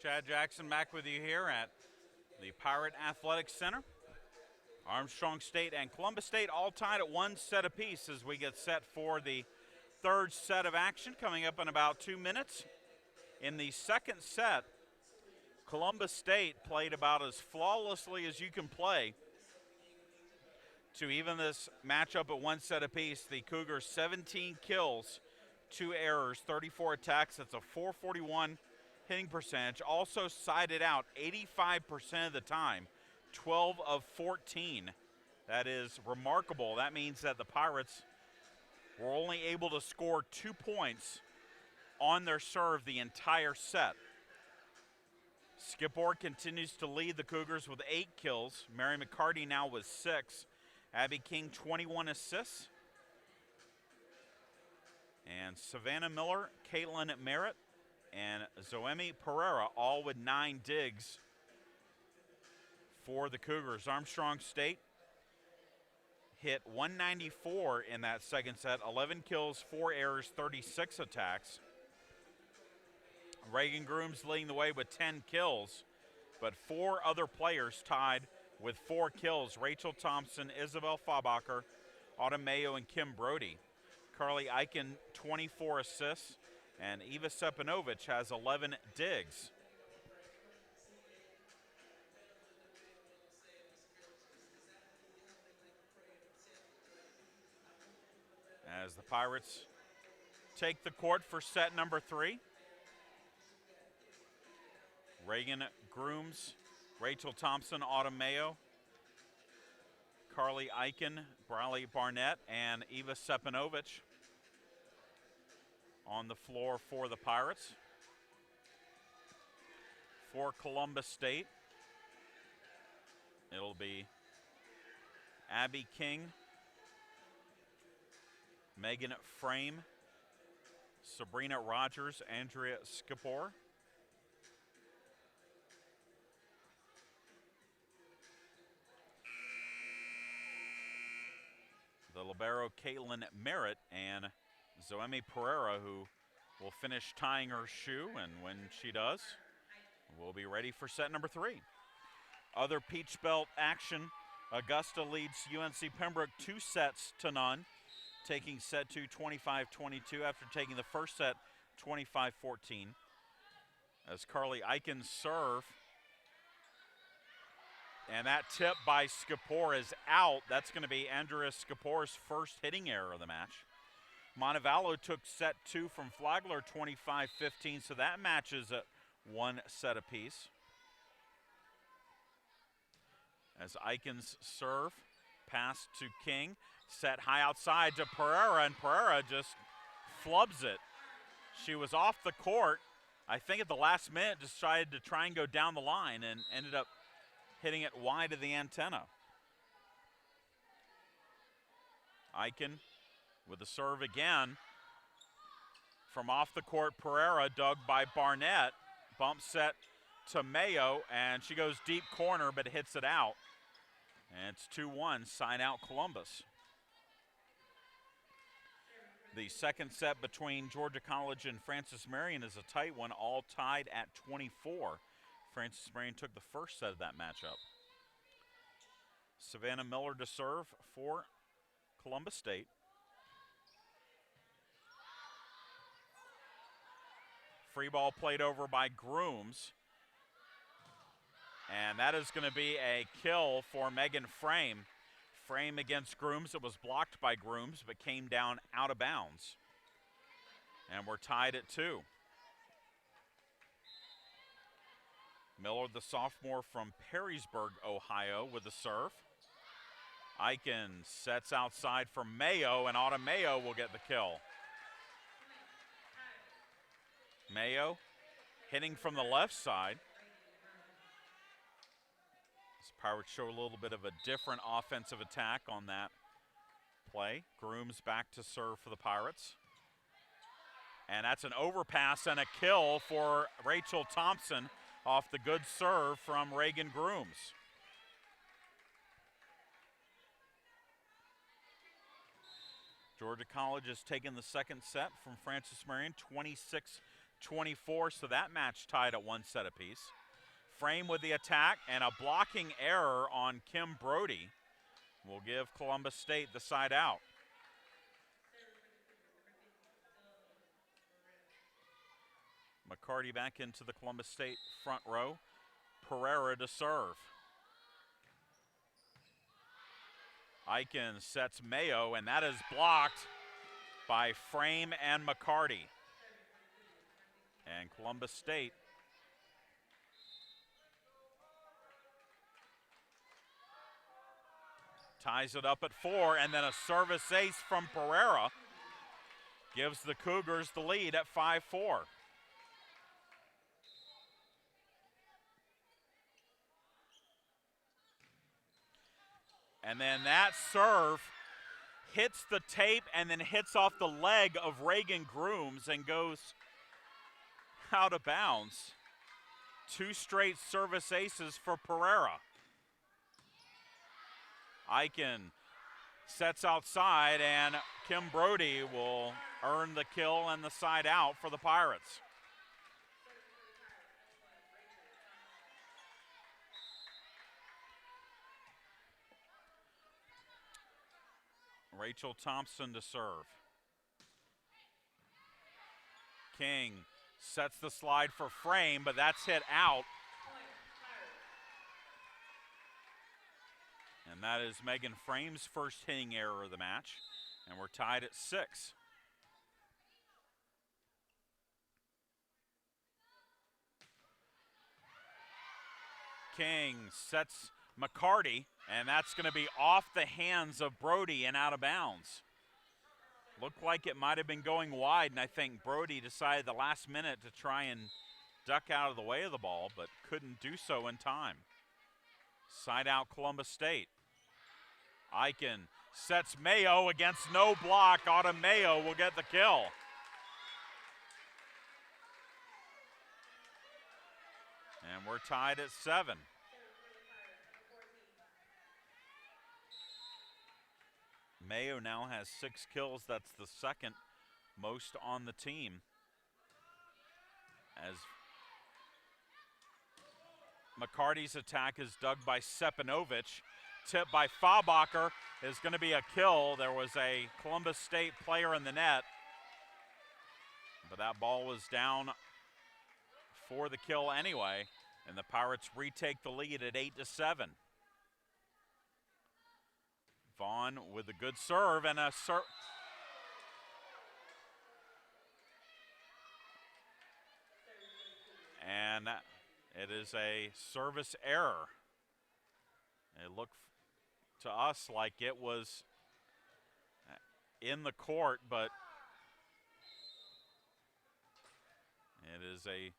[SPEAKER 9] Chad Jackson back with you here at the Pirate Athletic Center. Armstrong State and Columbus State all tied at 1 set apiece as we get set for the third set of action coming up in about 2 minutes. In the second set, Columbus State played about as flawlessly as you can play to even this matchup at 1 set apiece. The Cougars 17 kills, 2 errors, 34 attacks. That's a .441 hitting percentage. Also sided out 85% of the time, 12 of 14. That is remarkable. That means that the Pirates were only able to score 2 points on their serve the entire set. Skipper continues to lead the Cougars with 8 kills. Mary McCarty now with 6. Abby King 21 assists. And Savannah Miller, Caitlin Merritt, and Zoemi Pereira all with 9 digs for the Cougars. Armstrong State hit 194 in that second set, 11 kills, 4 errors, 36 attacks. Reagan Grooms leading the way with 10 kills, but 4 other players tied with 4 kills. Rachel Thompson, Isabel Fabacher, Autumn Mayo, and Kim Brody. Carly Eichen, 24 assists, and Eva Sepanovich has 11 digs. As the Pirates take the court for set number 3. Reagan Grooms, Rachel Thompson, Autumn Mayo, Carly Eichen, Briley Barnett, and Eva Sepanovich on the floor for the Pirates. For Columbus State, it'll be Abby King, Megan Frame, Sabrina Rogers, Andrea Skipper. The libero Caitlin Merritt and Zoemi Pereira, who will finish tying her shoe, and when she does, we'll be ready for set number 3. Other Peach Belt action, Augusta leads UNC Pembroke 2-0, taking set 2 25-22 after taking the first set 25-14. As Carly Eichen serve, and that tip by Skipper is out. That's going to be Andrea Skipper's first hitting error of the match. Montevallo took set 2 from Flagler 25-15, so that matches at 1 set apiece. As Eichen's serve, pass to King, set high outside to Pereira, and Pereira just flubs it. She was off the court, I think at the last minute, decided to try and go down the line and ended up hitting it wide of the antenna. Eichen with the serve again. From off the court, Pereira dug by Barnett. Bump set to Mayo, and she goes deep corner but hits it out. And it's 2-1, sign out Columbus. The second set between Georgia College and Francis Marion is a tight one, all tied at 24. Francis Marion took the first set of that matchup. Savannah Miller to serve for Columbus State. Free ball played over by Grooms. And that is going to be a kill for Megan Frame. Frame against Grooms. It was blocked by Grooms but came down out of bounds. And we're tied at 2. Miller, the sophomore from Perrysburg, Ohio, with the serve. Eichen sets outside for Mayo, and Autumn Mayo will get the kill. Mayo hitting from the left side. This Pirates show a little bit of a different offensive attack on that play. Grooms back to serve for the Pirates. And that's an overpass and a kill for Rachel Thompson off the good serve from Reagan Grooms. Georgia College has taken the second set from Francis Marion, 24, so that match tied at 1 set apiece. Frame with the attack, and a blocking error on Kim Brody will give Columbus State the side out. McCarty back into the Columbus State front row. Pereira to serve. Eichen sets Mayo, and that is blocked by Frame and McCarty. And Columbus State ties it up at 4, and then a service ace from Pereira gives the Cougars the lead at 5-4. And then that serve hits the tape and then hits off the leg of Reagan Grooms and goes out of bounds. 2 straight service aces for Pereira. Eichen sets outside, and Kim Brody will earn the kill and the side out for the Pirates. Rachel Thompson to serve. King sets the slide for Frame, but that's hit out. And that is Megan Frame's first hitting error of the match, and we're tied at 6. King sets McCarty, and that's going to be off the hands of Brody and out of bounds. Looked like it might have been going wide, and I think Brody decided the last minute to try and duck out of the way of the ball, but couldn't do so in time. Side out Columbus State. Eichen sets Mayo against no block. Autumn Mayo will get the kill. And we're tied at 7. Mayo now has 6 kills. That's the second most on the team. As McCarty's attack is dug by Sepanovic. Tip by Fabacher is going to be a kill. There was a Columbus State player in the net, but that ball was down for the kill anyway, and the Pirates retake the lead at 8-7. Vaughn with a good serve and a serve. And it is a service error. It looked to us like it was in the court, but it is a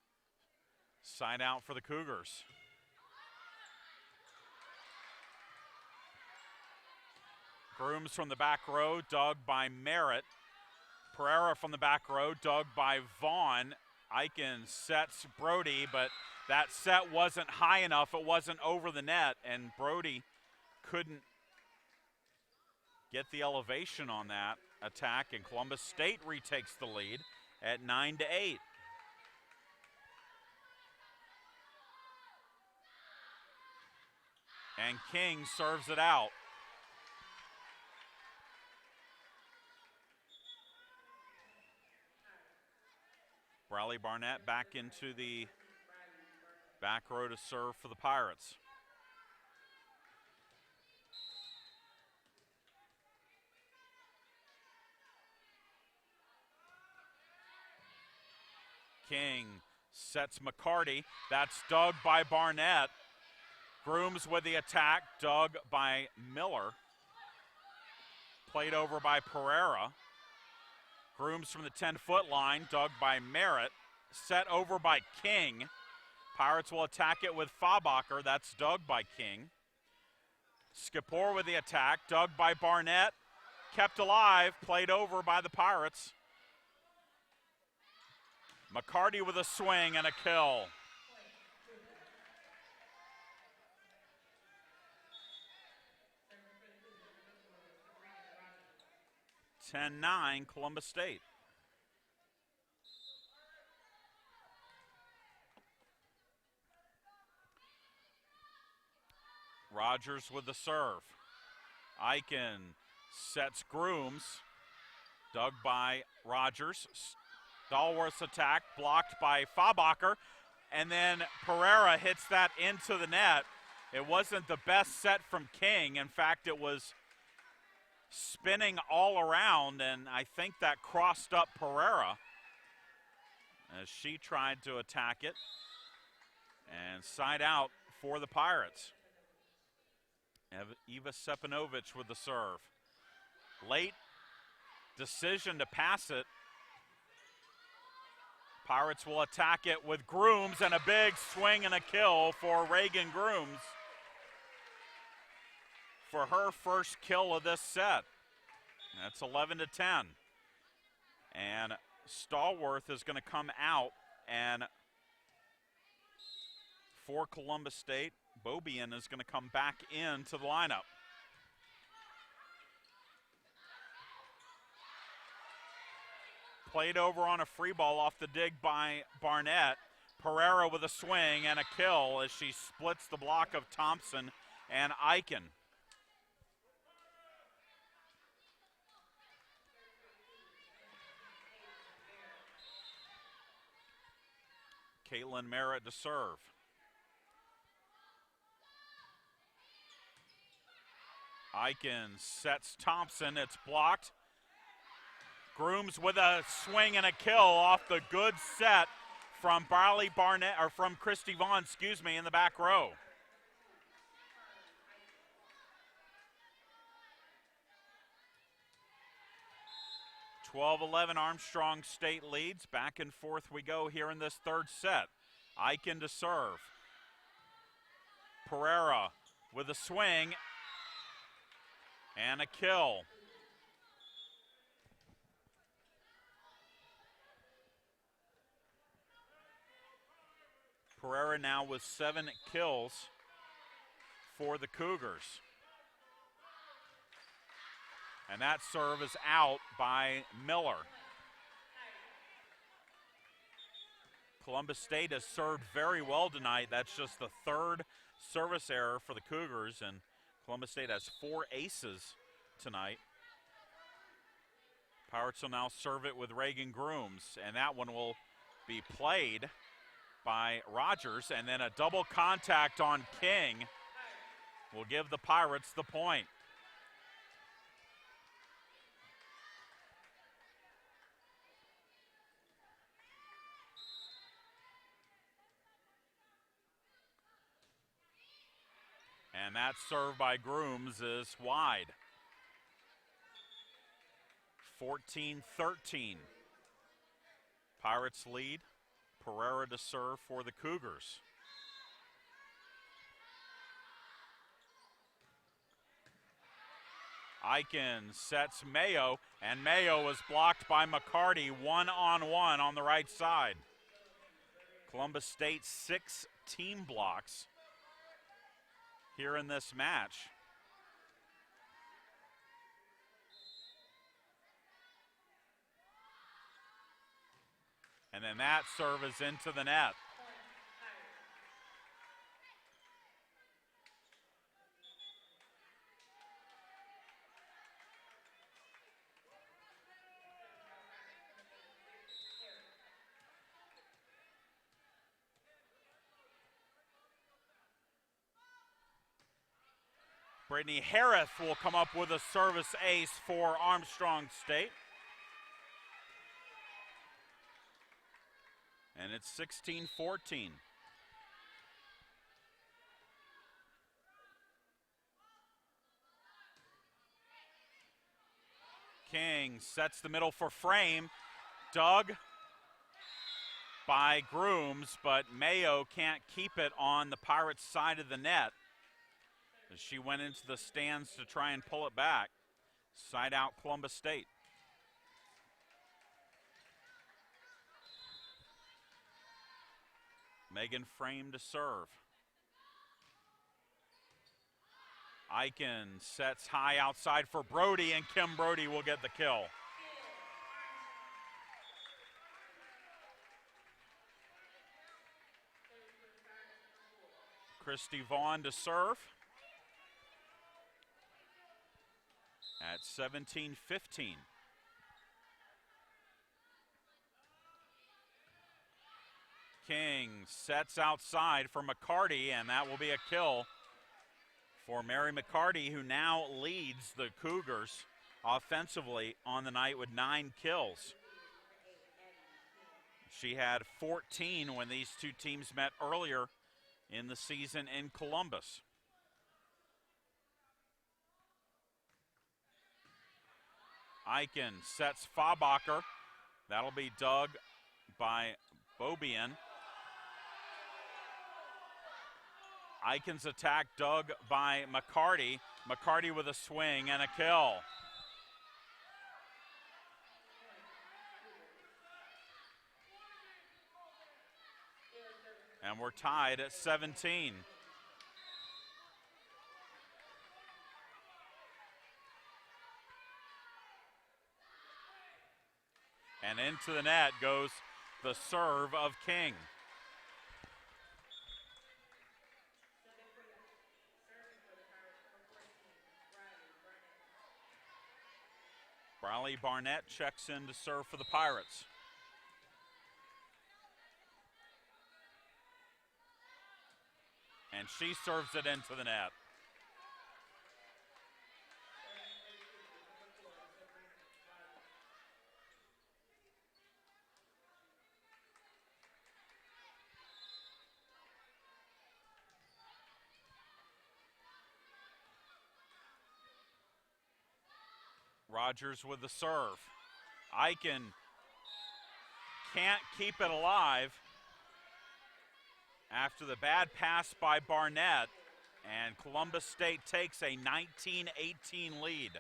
[SPEAKER 9] side out for the Cougars. Grooms from the back row, dug by Merritt. Pereira from the back row, dug by Vaughn. Eichen sets Brody, but that set wasn't high enough. It wasn't over the net, and Brody couldn't get the elevation on that attack, and Columbus State retakes the lead at 9-8. And King serves it out. Bradley Barnett back into the back row to serve for the Pirates. King sets McCarty. That's dug by Barnett. Grooms with the attack, dug by Miller. Played over by Pereira. Grooms from the 10-foot line, dug by Merritt. Set over by King. Pirates will attack it with Fabacher. That's dug by King. Skipor with the attack, dug by Barnett. Kept alive, played over by the Pirates. McCarty with a swing and a kill. (10-9) Columbus State. Rogers with the serve. Eichen sets Grooms. Dug by Rogers. Stallworth's attack blocked by Fabacher. And then Pereira hits that into the net. It wasn't the best set from King. In fact, it was spinning all around, and I think that crossed up Pereira as she tried to attack it. And side out for the Pirates. Eva Sepanovic with the serve. Late decision to pass it. Pirates will attack it with Grooms, and a big swing and a kill for Reagan Grooms for her first kill of this set. That's 11-10. And Stallworth is going to come out, and for Columbus State, Bobian is going to come back into the lineup. Played over on a free ball off the dig by Barnett. Pereira with a swing and a kill as she splits the block of Thompson and Eichen. Caitlin Merritt to serve. Eichen sets Thompson, it's blocked. Grooms with a swing and a kill off the good set from from Christy Vaughn, in the back row. (12-11) Armstrong State leads. Back and forth we go here in this third set. Eichen to serve. Pereira with a swing and a kill. Pereira now with 7 kills for the Cougars. And that serve is out by Miller. Columbus State has served very well tonight. That's just the third service error for the Cougars, and Columbus State has 4 aces tonight. Pirates will now serve it with Reagan Grooms, and that one will be played by Rogers, and then a double contact on King will give the Pirates the point. And that serve by Grooms is wide. 14-13. Pirates lead. Pereira to serve for the Cougars. Eichen sets Mayo, and Mayo is blocked by McCarty, one-on-one on the right side. Columbus State 6 team blocks here in this match. And then that serve is into the net. Brittany Harris will come up with a service ace for Armstrong State. And it's 16-14. King sets the middle for frame. Dug by Grooms, but Mayo can't keep it on the Pirates' side of the net as she went into the stands to try and pull it back. Side out Columbus State. Megan Frame to serve. Eichen sets high outside for Brody, and Kim Brody will get the kill. Christy Vaughn to serve. 17-15. King sets outside for McCarty, and that will be a kill for Mary McCarty, who now leads the Cougars offensively on the night with 9 kills. She had 14 when these two teams met earlier in the season in Columbus. Eichen sets Fabacher. That'll be dug by Bobian. Eichen's attack dug by McCarty. McCarty with a swing and a kill. And we're tied at 17. And into the net goes the serve of King. Briley Barnett checks in to serve for the Pirates. And she serves it into the net. Rogers with the serve. Eichen can't keep it alive after the bad pass by Barnett, and Columbus State takes a 19-18 lead.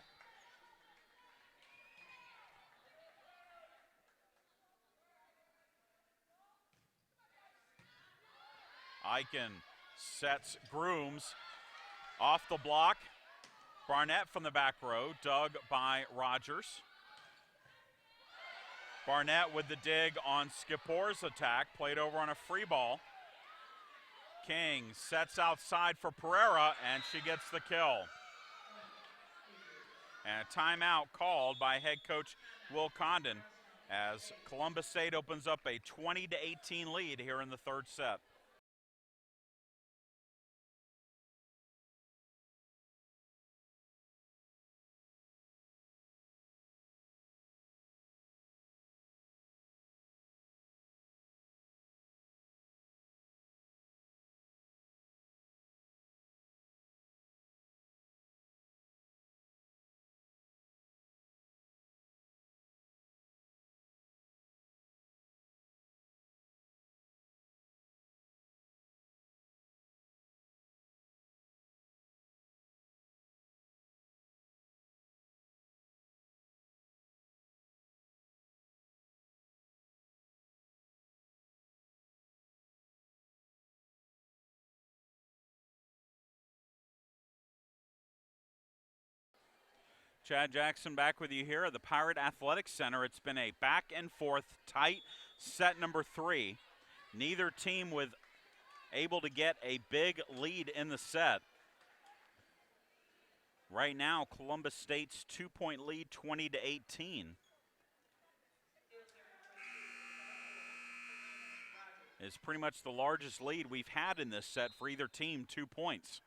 [SPEAKER 9] Eichen sets Grooms off the block. Barnett from the back row, dug by Rogers. Barnett with the dig on Skipor's attack, played over on a free ball. King sets outside for Pereira, and she gets the kill. And a timeout called by head coach Will Condon as Columbus State opens up a 20-18 lead here in the third set. Chad Jackson back with you here at the Pirate Athletics Center. It's been a back and forth tight set number 3. Neither team able to get a big lead in the set. Right now, Columbus State's 2-point lead, 20-18. Is pretty much the largest lead we've had in this set for either team, 2 points.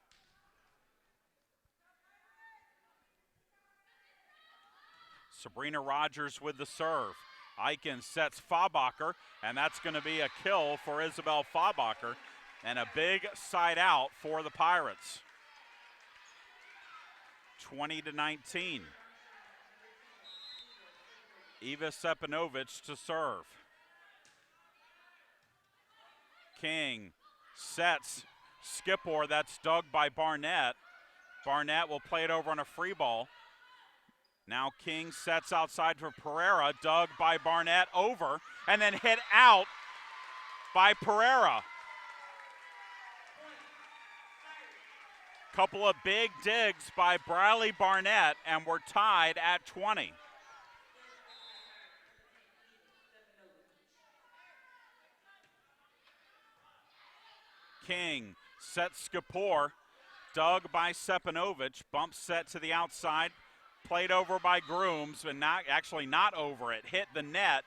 [SPEAKER 9] Sabrina Rogers with the serve. Eichen sets Fabacher, and that's going to be a kill for Isabel Fabacher, and a big side out for the Pirates. 20-19. Eva Sepanovic to serve. King sets Skipor, that's dug by Barnett. Barnett will play it over on a free ball. Now King sets outside for Pereira, dug by Barnett over, and then hit out by Pereira. Couple of big digs by Briley Barnett, and we're tied at 20. King sets Skipor, dug by Sepanovic, bump set to the outside. played over by Grooms, but not over it. Hit the net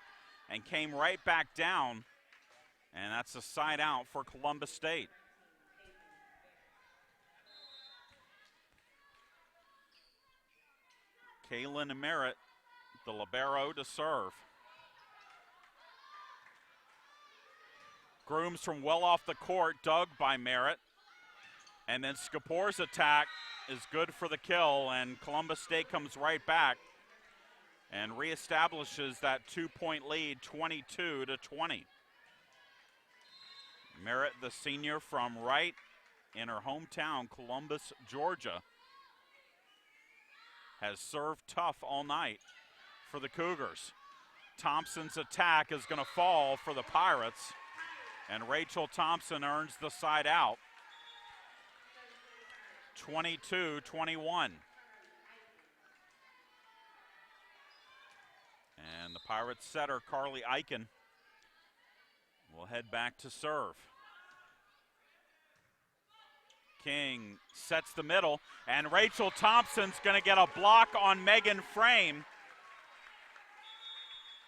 [SPEAKER 9] and came right back down. And that's a side out for Columbus State. Kaylin Merritt, the libero, to serve. Grooms from well off the court, dug by Merritt. And then Skapor's attack is good for the kill, and Columbus State comes right back and reestablishes that 2-point lead, 22-20. Merritt, the senior from right in her hometown, Columbus, Georgia, has served tough all night for the Cougars. Thompson's attack is going to fall for the Pirates, and Rachel Thompson earns the side out. 22-21. And the Pirates setter, Carly Eichen, will head back to serve. King sets the middle, and Rachel Thompson's going to get a block on Megan Frame.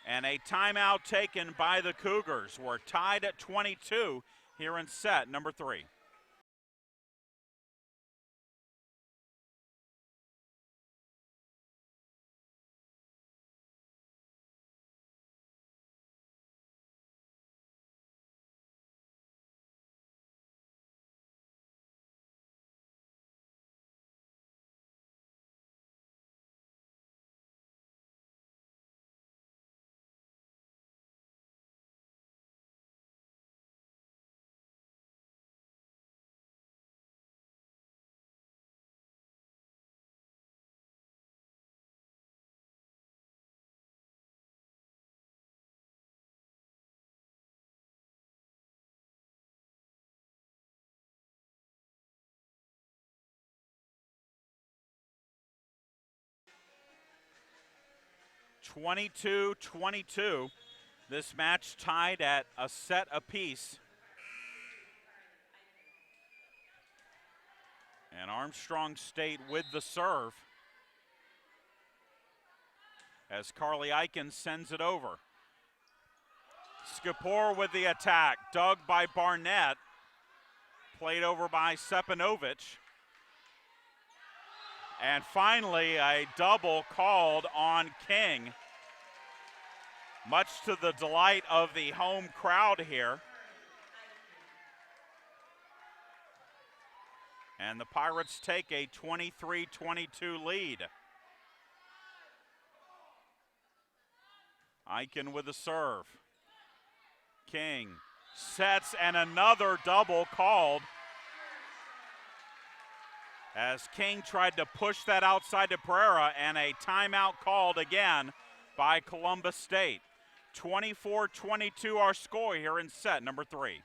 [SPEAKER 9] And a timeout taken by the Cougars. We're tied at 22 here in set number 3. (22-22). This match tied at a set apiece. And Armstrong State with the serve as Carly Eichen sends it over. Skapor with the attack, dug by Barnett, played over by Sepanovic. And finally, a double called on King, much to the delight of the home crowd here. And the Pirates take a 23-22 lead. Eichen with the serve. King sets, and another double called as King tried to push that outside to Pereira, and a timeout called again by Columbus State. 24-22 our score here in set number 3.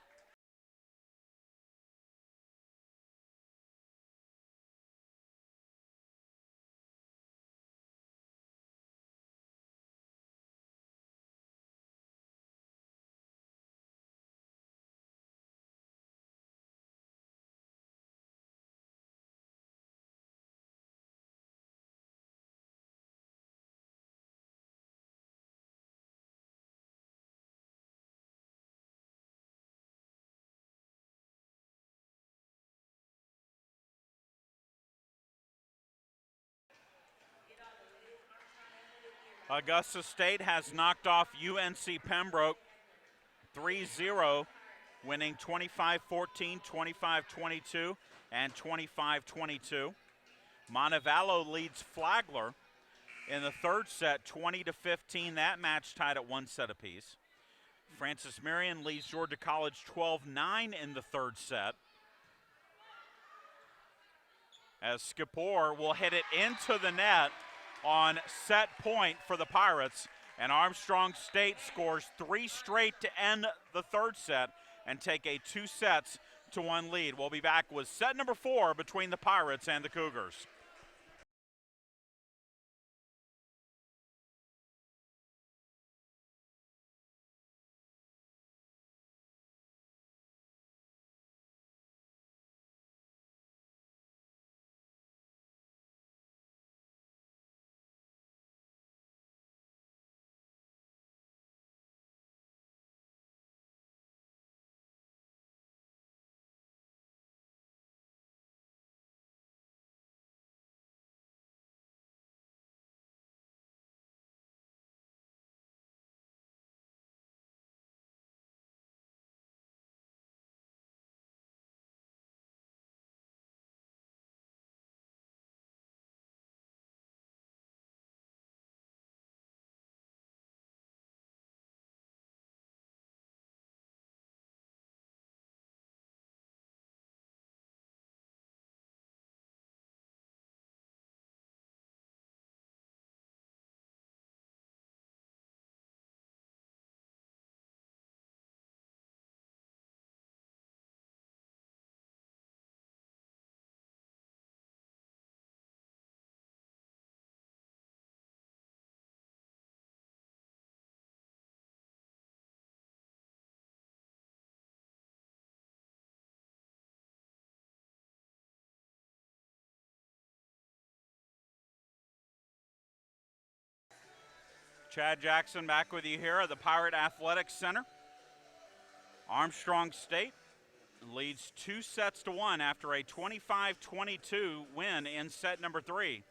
[SPEAKER 9] Augusta State has knocked off UNC Pembroke 3-0, winning 25-14, 25-22, and 25-22. Montevallo leads Flagler in the third set, 20-15. That match tied at 1 set apiece. Francis Marion leads Georgia College 12-9 in the third set, as Skapor will hit it into the net on set point for the Pirates, and Armstrong State scores 3 straight to end the third set and take a 2-1 lead. We'll be back with set number 4 between the Pirates and the Cougars. Chad Jackson back with you here at the Pirate Athletics Center. Armstrong State leads 2-1 after a 25-22 win in set number 3.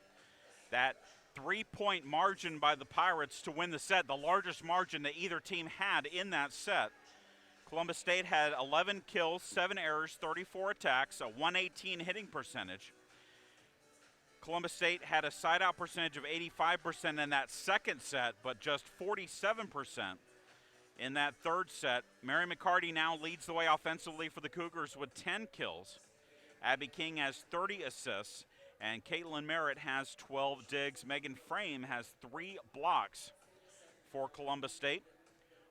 [SPEAKER 9] That 3-point margin by the Pirates to win the set, the largest margin that either team had in that set. Columbus State had 11 kills, 7 errors, 34 attacks, a 118 hitting percentage. Columbus State had a side-out percentage of 85% in that second set, but just 47% in that third set. Mary McCarty now leads the way offensively for the Cougars with 10 kills. Abby King has 30 assists, and Caitlin Merritt has 12 digs. Megan Frame has 3 blocks for Columbus State.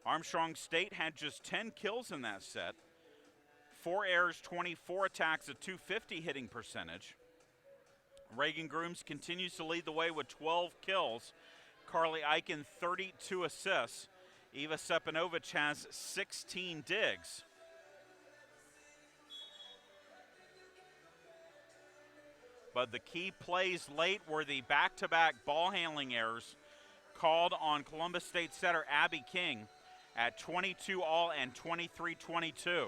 [SPEAKER 9] Armstrong State had just 10 kills in that set. 4 errors, 24 attacks, a 250 hitting percentage. Reagan Grooms continues to lead the way with 12 kills. Carly Eichen, 32 assists. Eva Sepanovich has 16 digs. But the key plays late were the back-to-back ball handling errors called on Columbus State setter Abby King at 22 all and 23-22.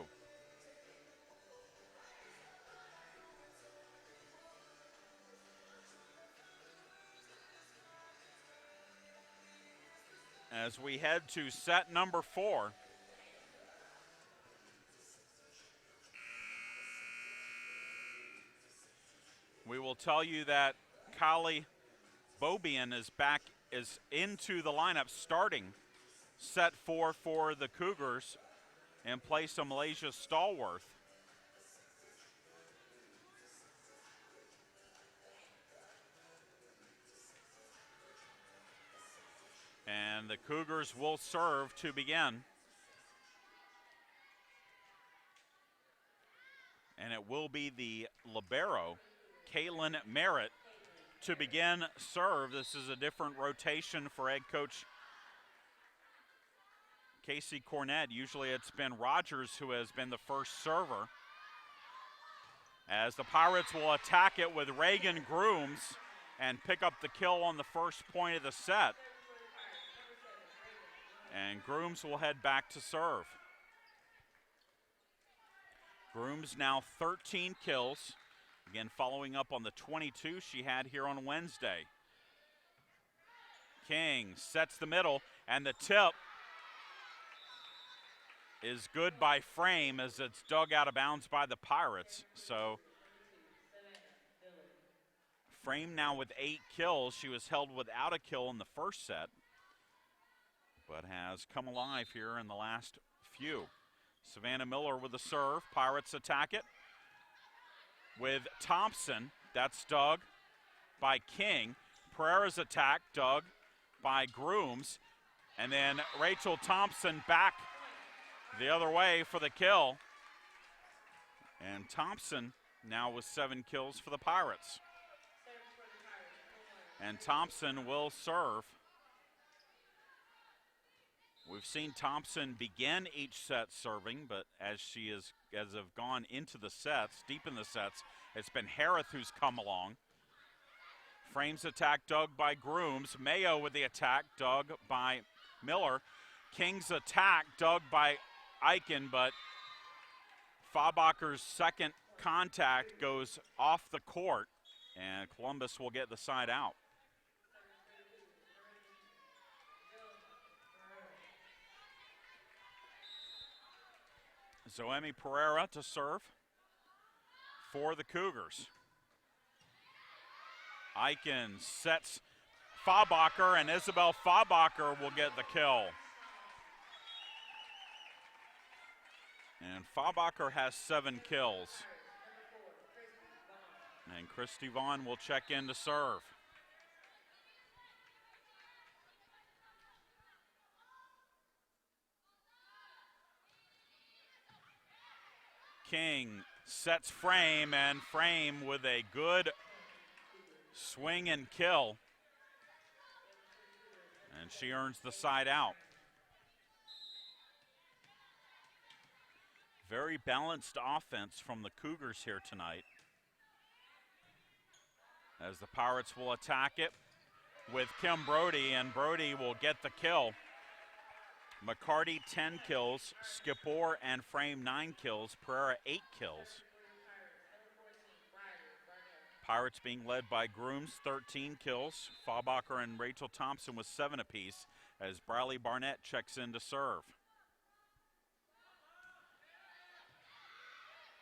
[SPEAKER 9] As we head to set number 4. We will tell you that Kylie Bobian is into the lineup starting set 4 for the Cougars in place of Malaysia Stallworth. And the Cougars will serve to begin. And it will be the libero, Caitlin Merritt, to begin serve. This is a different rotation for head coach Casey Cornett. Usually it's been Rogers who has been the first server. As the Pirates will attack it with Reagan Grooms and pick up the kill on the first point of the set. And Grooms will head back to serve. Grooms now 13 kills. Again, following up on the 22 she had here on Wednesday. King sets the middle, and the tip is good by Frame as it's dug out of bounds by the Pirates. So Frame now with 8 kills. She was held without a kill in the first set, but has come alive here in the last few. Savannah Miller with the serve. Pirates attack it with Thompson. That's dug by King. Pereira's attack dug by Grooms. And then Rachel Thompson back the other way for the kill. And Thompson now with 7 kills for the Pirates. And Thompson will serve. We've seen Thompson begin each set serving, but as have gone into the sets, deep in the sets, it's been Harith who's come along. Frame's attack dug by Grooms. Mayo with the attack dug by Miller. King's attack dug by Eichen, but Fabacher's second contact goes off the court, and Columbus will get the side out. Zoemi Pereira to serve for the Cougars. Eichen sets Fabacher, and Isabel Fabacher will get the kill. And Fabacher has 7 kills. And Christy Vaughn will check in to serve. King sets Frame, and Frame with a good swing and kill. And she earns the side out. Very balanced offense from the Cougars here tonight. As the Pirates will attack it with Kim Brody, and Brody will get the kill. McCarty 10 kills, Skipor and Frame 9 kills, Pereira 8 kills. Pirates being led by Grooms, 13 kills. Faubacher and Rachel Thompson with 7 apiece as Briley Barnett checks in to serve.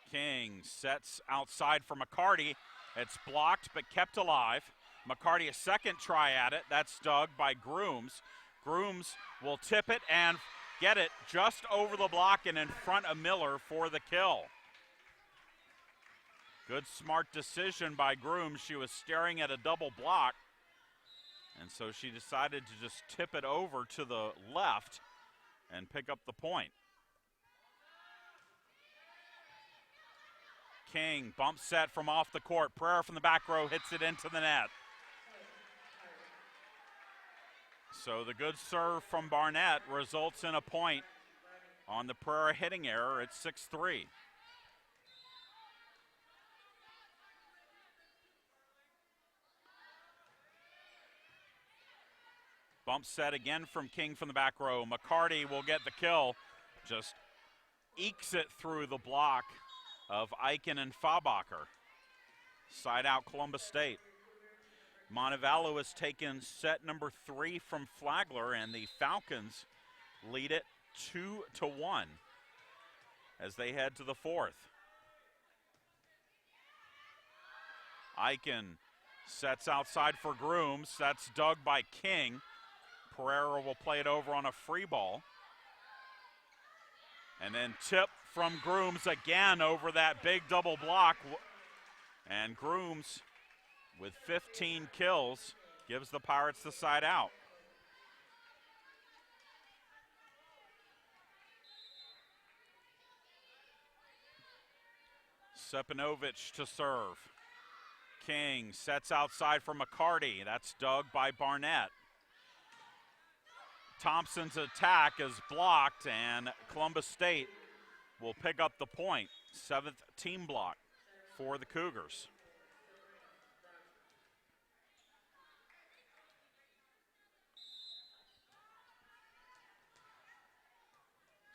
[SPEAKER 9] King sets outside for McCarty. It's blocked but kept alive. McCarty a second try at it. That's dug by Grooms. Grooms will tip it and get it just over the block and in front of Miller for the kill. Good smart decision by Grooms. She was staring at a double block, and so she decided to just tip it over to the left and pick up the point. King bump set from off the court. Pereira from the back row hits it into the net. So the good serve from Barnett results in a point on the Pereira hitting error. It's 6-3. Bump set again from King from the back row. McCarty will get the kill. Just ekes it through the block of Eichen and Faubacher. Side out Columbus State. Montevallo has taken set number 3 from Flagler, and the Falcons lead it 2-1 as they head to the 4th. Eichen sets outside for Grooms. That's dug by King. Pereira will play it over on a free ball. And then tip from Grooms again over that big double block. And Grooms, with 15 kills, gives the Pirates the side out. Sepinovic to serve. King sets outside for McCarty. That's dug by Barnett. Thompson's attack is blocked, and Columbus State will pick up the point. 7th team block for the Cougars.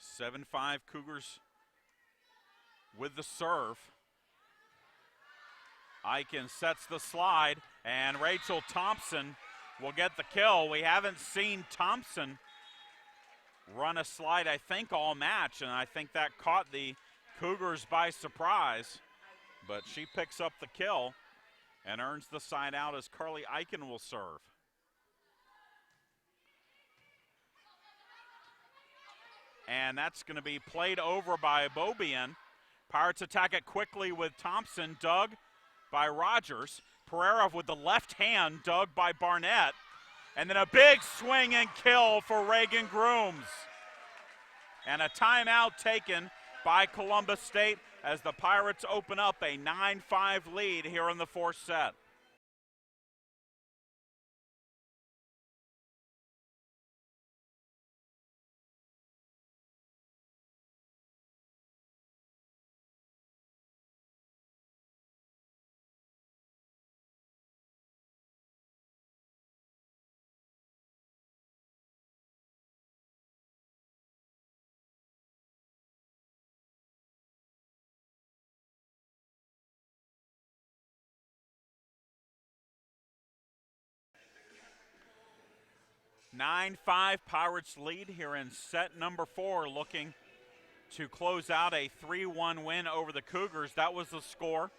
[SPEAKER 9] Seven 5 Cougars with the serve. Eichen sets the slide, and Rachel Thompson will get the kill. We haven't seen Thompson run a slide, I think, all match, and I think that caught the Cougars by surprise. But she picks up the kill and earns the side out as Carly Eichen will serve. And that's going to be played over by Bobian. Pirates attack it quickly with Thompson, dug by Rogers. Pereira with the left hand, dug by Barnett. And then a big swing and kill for Reagan Grooms. And a timeout taken by Columbus State as the Pirates open up a 9-5 lead here in the 4th set. Nine 5 Pirates lead here in set number 4, looking to close out a 3-1 win over the Cougars. That was the score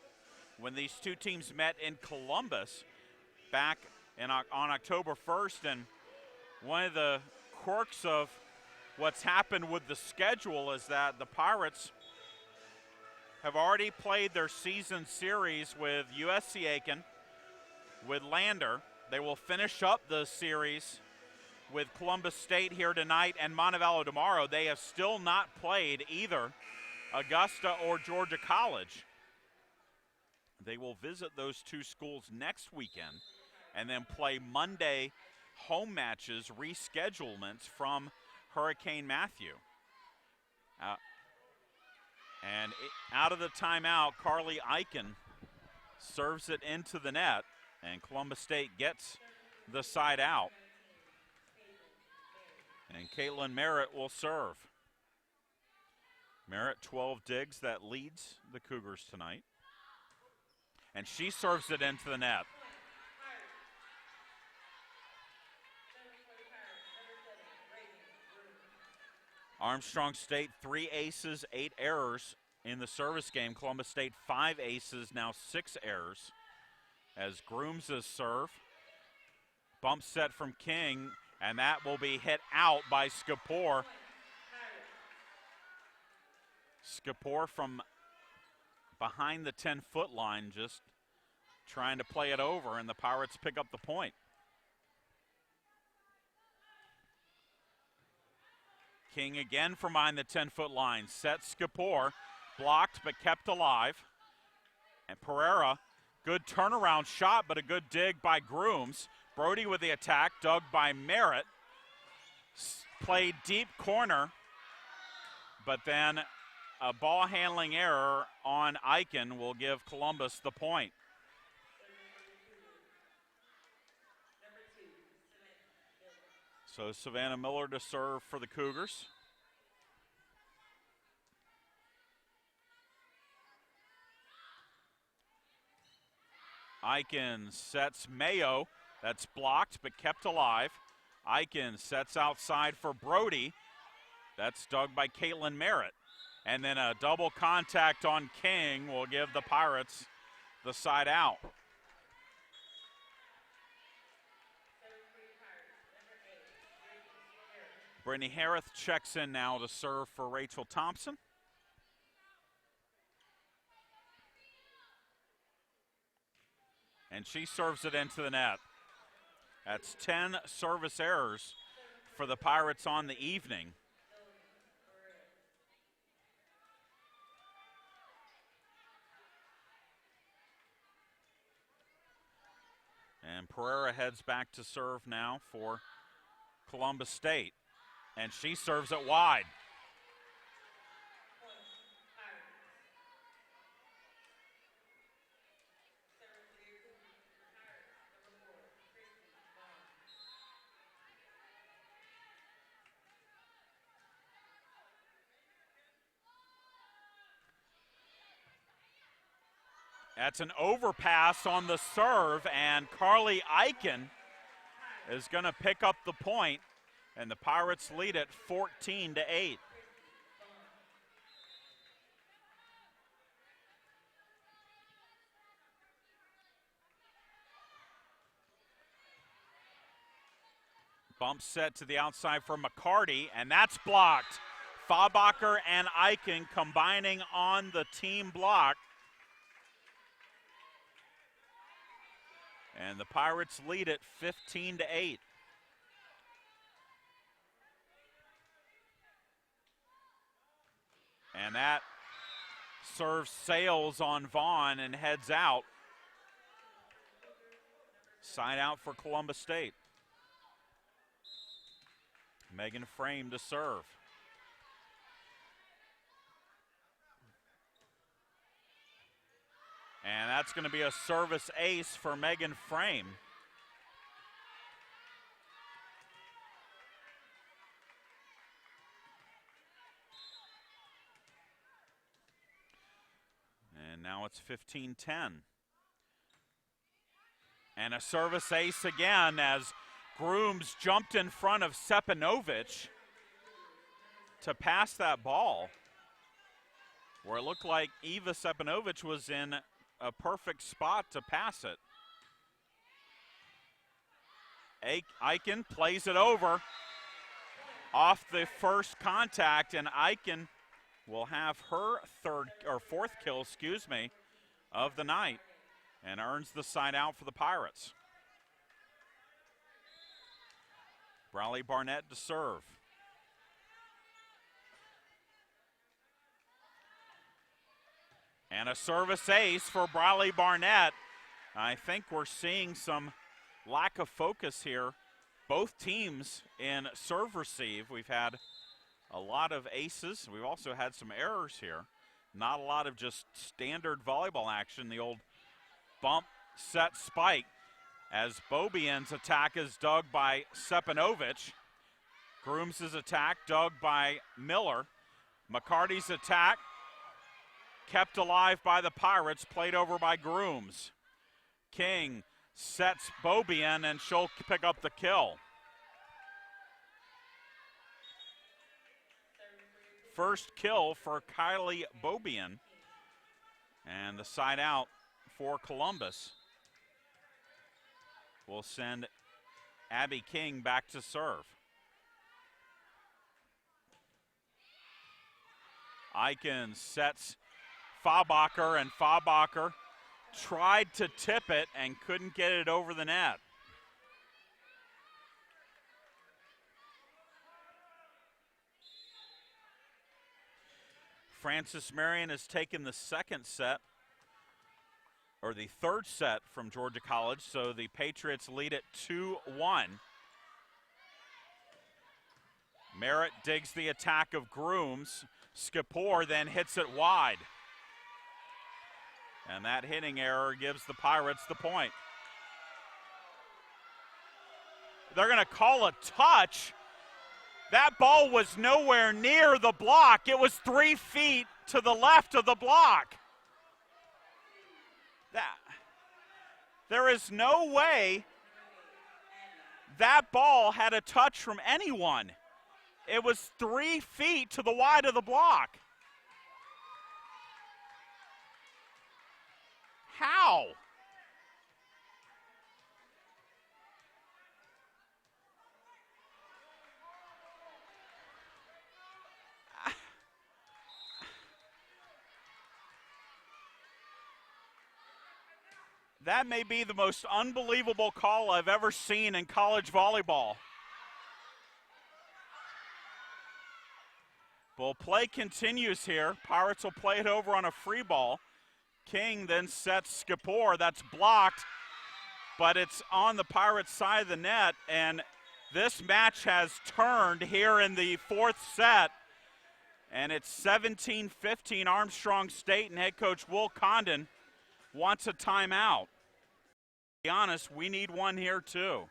[SPEAKER 9] when these two teams met in Columbus back on October 1st. And one of the quirks of what's happened with the schedule is that the Pirates have already played their season series with USC Aiken, with Lander. They will finish up the series with Columbus State here tonight and Montevallo tomorrow. They have still not played either Augusta or Georgia College. They will visit those two schools next weekend and then play Monday home matches, reschedulements from Hurricane Matthew. Out of the timeout, Carly Eichen serves it into the net, and Columbus State gets the side out. And Caitlin Merritt will serve. Merritt, 12 digs, that leads the Cougars tonight. And she serves it into the net. Armstrong State, 3 aces, 8 errors in the service game. Columbus State, 5 aces, now 6 errors. As Grooms' serve. Bump set from King, and that will be hit out by Skapor. Skapor from behind the 10-foot line, just trying to play it over, and the Pirates pick up the point. King again from behind the 10-foot line. Sets Skapor, blocked but kept alive. And Pereira, good turnaround shot, but a good dig by Grooms. Brody with the attack, dug by Merritt. Played deep corner, but then a ball handling error on Eichen will give Columbus the point. So Savannah Miller to serve for the Cougars. Eichen sets Mayo. That's blocked but kept alive. Eichen sets outside for Brody. That's dug by Caitlin Merritt. And then a double contact on King will give the Pirates the side out. Brittany Harris checks in now to serve for Rachel Thompson. And she serves it into the net. That's 10 service errors for the Pirates on the evening. And Pereira heads back to serve now for Columbus State. And she serves it wide. That's an overpass on the serve, and Carly Eichen is going to pick up the point, and the Pirates lead it 14-8. Bump set to the outside for McCarty, and that's blocked. Fabacher and Eichen combining on the team block. And the Pirates lead it 15-8. And that serves sails on Vaughn and heads out. Side out for Columbus State. Megan Frame to serve. And that's going to be a service ace for Megan Frame. And now it's 15-10. And a service ace again as Grooms jumped in front of Sepanovic to pass that ball, where it looked like Eva Sepanovic was in a perfect spot to pass it. Eichen plays it over off the first contact, and Eichen will have her fourth kill, of the night, and earns the side out for the Pirates. Brawley Barnett to serve. And a service ace for Brawley Barnett. I think we're seeing some lack of focus here. Both teams in serve receive. We've had a lot of aces. We've also had some errors here. Not a lot of just standard volleyball action. The old bump, set, spike. as Bobian's attack is dug by Sepanovic. Grooms' attack dug by Miller. McCarty's attack kept alive by the Pirates, played over by Grooms. King sets Bobian, and she'll pick up the kill. First kill for Kylie Bobian, and the side out for Columbus will send Abby King back to serve. Eichen sets Fabacher, and Fabacher tried to tip it and couldn't get it over the net. Francis Marion has taken the second set, or the third set from Georgia College, so the Patriots lead it 2-1. Merritt digs the attack of Grooms. Skipor then hits it wide. And that hitting error gives the Pirates the point. They're going to call a touch. That ball was nowhere near the block. It was 3 feet to the left of the block. There is no way that ball had a touch from anyone. It was 3 feet to the wide of the block. How? That may be the most unbelievable call I've ever seen in college volleyball. Well, play continues here. Pirates will play it over on a free ball. King then sets Skipor. That's blocked, but it's on the Pirates' side of the net, and this match has turned here in the fourth set, and it's 17-15 Armstrong State, and head coach Will Condon wants a timeout. To be honest, we need one here too.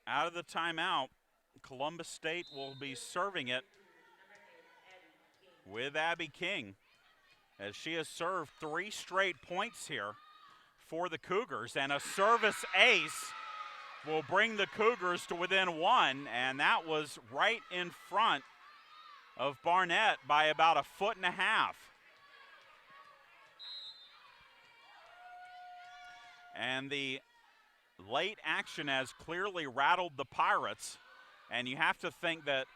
[SPEAKER 9] Out of the timeout, Columbus State will be serving it with Abby King, as she has served 3 straight points here for the Cougars, and a service ace will bring the Cougars to within 1, and that was right in front of Barnett by about 1.5 feet. And the late action has clearly rattled the Pirates, and you have to think that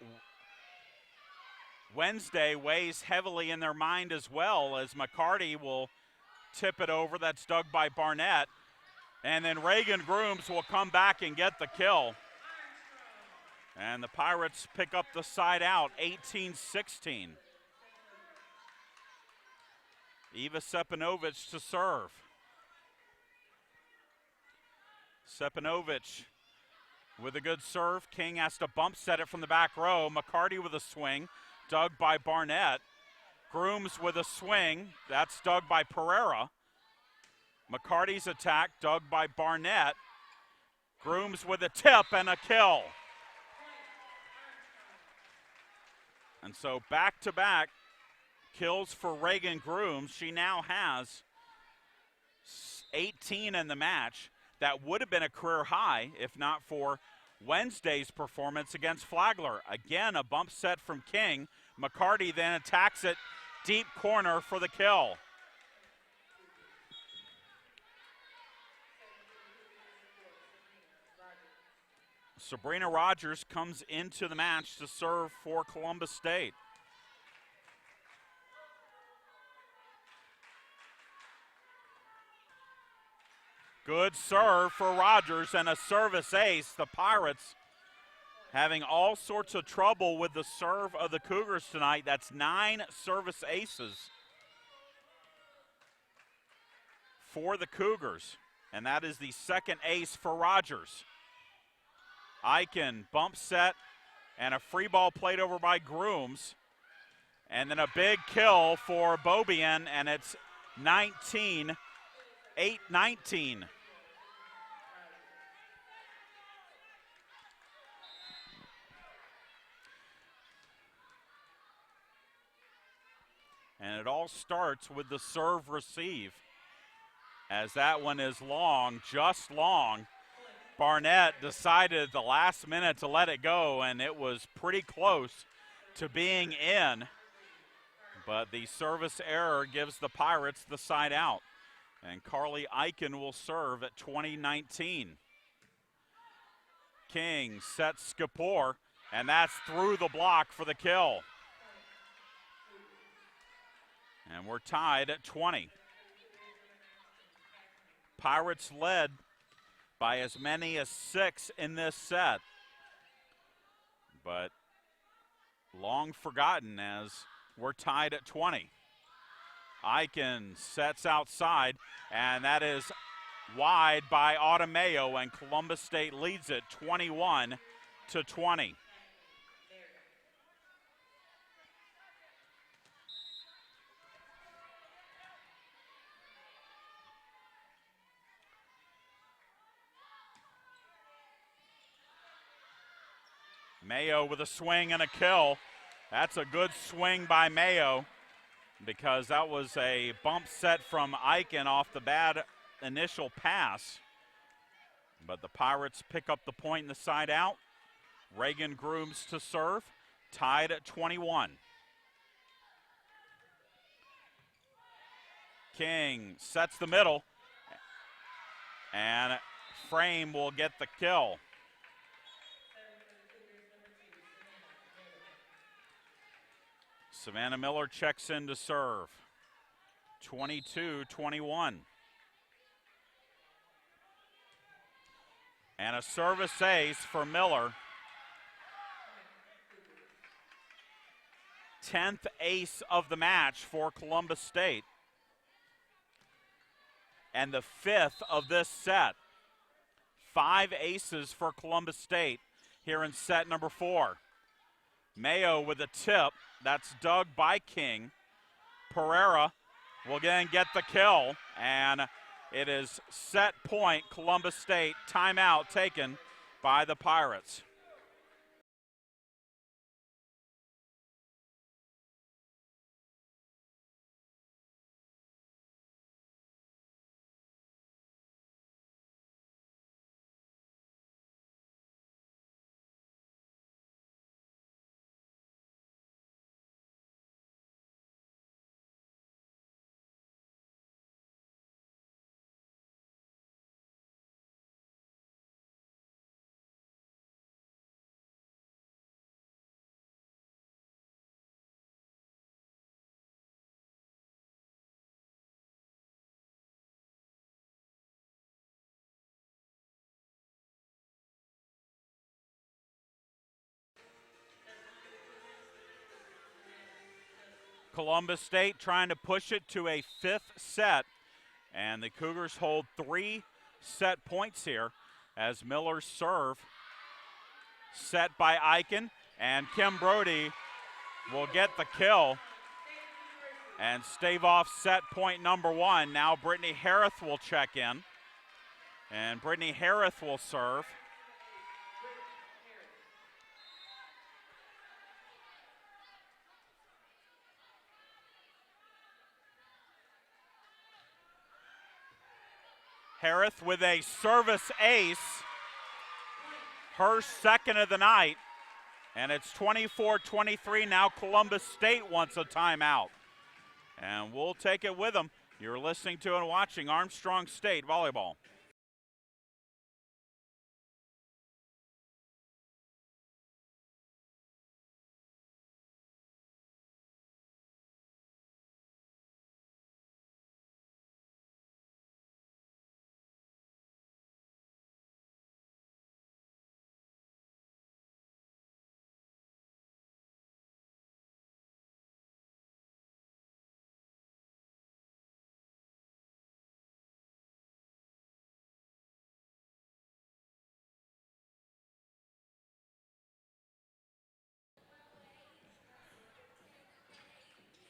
[SPEAKER 9] Wednesday weighs heavily in their mind as well, as McCarty will tip it over. That's dug by Barnett, and then Reagan Grooms will come back and get the kill, and the Pirates pick up the side out, 18-16. Eva Sepanovic to serve. Sepanovic with a good serve. King has to bump set it from the back row. McCarty with a swing, dug by Barnett. Grooms with a swing, that's dug by Pereira. McCarty's attack, dug by Barnett. Grooms with a tip and a kill. And so back-to-back kills for Reagan Grooms. She now has 18 in the match. That would have been a career high if not for Wednesday's performance against Flagler. Again, a bump set from King. McCarty then attacks it deep corner for the kill. Sabrina Rogers comes into the match to serve for Columbus State. Good serve for Rogers and a service ace. The Pirates having all sorts of trouble with the serve of the Cougars tonight. That's 9 service aces for the Cougars, and that is the second ace for Rogers. Eichen bump set and a free ball played over by Grooms, and then a big kill for Beaubien, and it's 8-19. And it all starts with the serve receive, as that one is long, just long. Barnett decided at the last minute to let it go, and it was pretty close to being in. But the service error gives the Pirates the side out. And Carly Eichen will serve at 20-19. King sets Skapor, and that's through the block for the kill. And we're tied at 20. Pirates led by as many as 6 in this set, but long forgotten as we're tied at 20. Eichen sets outside, and that is wide by Automeo, and Columbus State leads it 21-20. Mayo with a swing and a kill. That's a good swing by Mayo, because that was a bump set from Eichen off the bad initial pass. But the Pirates pick up the point in the side out. Reagan Grooms to serve, tied at 21. King sets the middle, and Frame will get the kill. Savannah Miller checks in to serve. 22-21. And a service ace for Miller. 10th ace of the match for Columbus State. And the 5th of this set. 5 aces for Columbus State here in set number 4. Mayo with a tip. That's dug by King. Pereira will again get the kill, and it is set point Columbus State. Timeout taken by the Pirates. Columbus State trying to push it to a 5th set, and the Cougars hold 3 set points here as Miller's serve set by Eichen, and Kim Brody will get the kill and stave off set point number 1. Now Brittany Harith will check in, and Brittany Harith will serve. Harith with a service ace, her second of the night, and it's 24-23. Now Columbus State wants a timeout, and we'll take it with them. You're listening to and watching Armstrong State Volleyball.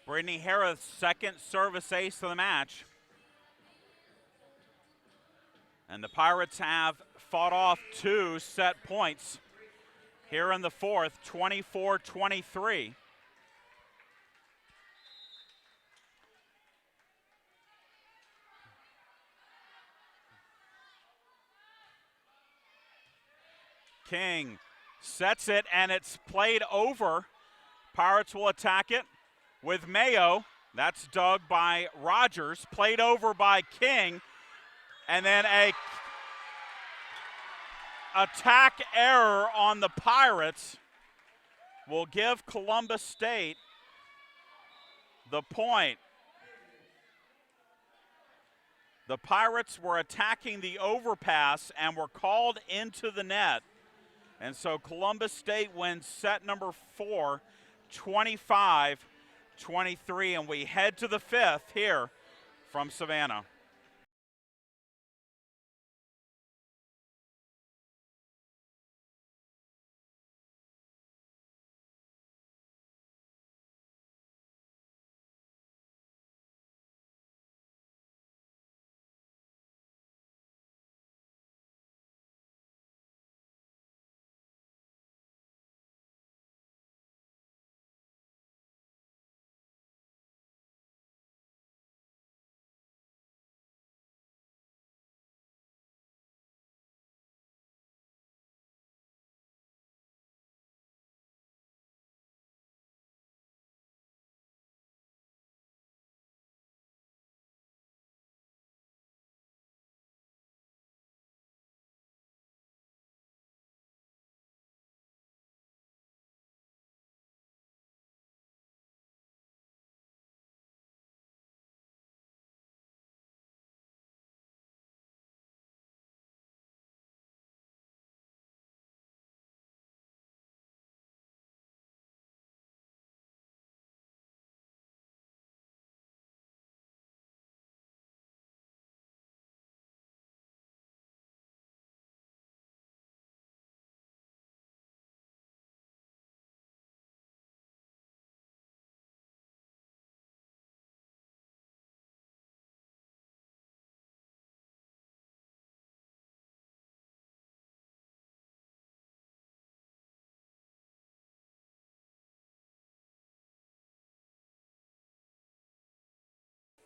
[SPEAKER 9] Brittany Harris, second service ace of the match. And the Pirates have fought off 2 set points here in the fourth, 24-23. King sets it, and it's played over. Pirates will attack it with Mayo. That's dug by Rogers, played over by King, and then a attack error on the Pirates will give Columbus State the point. The Pirates were attacking the overpass and were called into the net. And so Columbus State wins set number 4, 25-23, and we head to the fifth here from Savannah.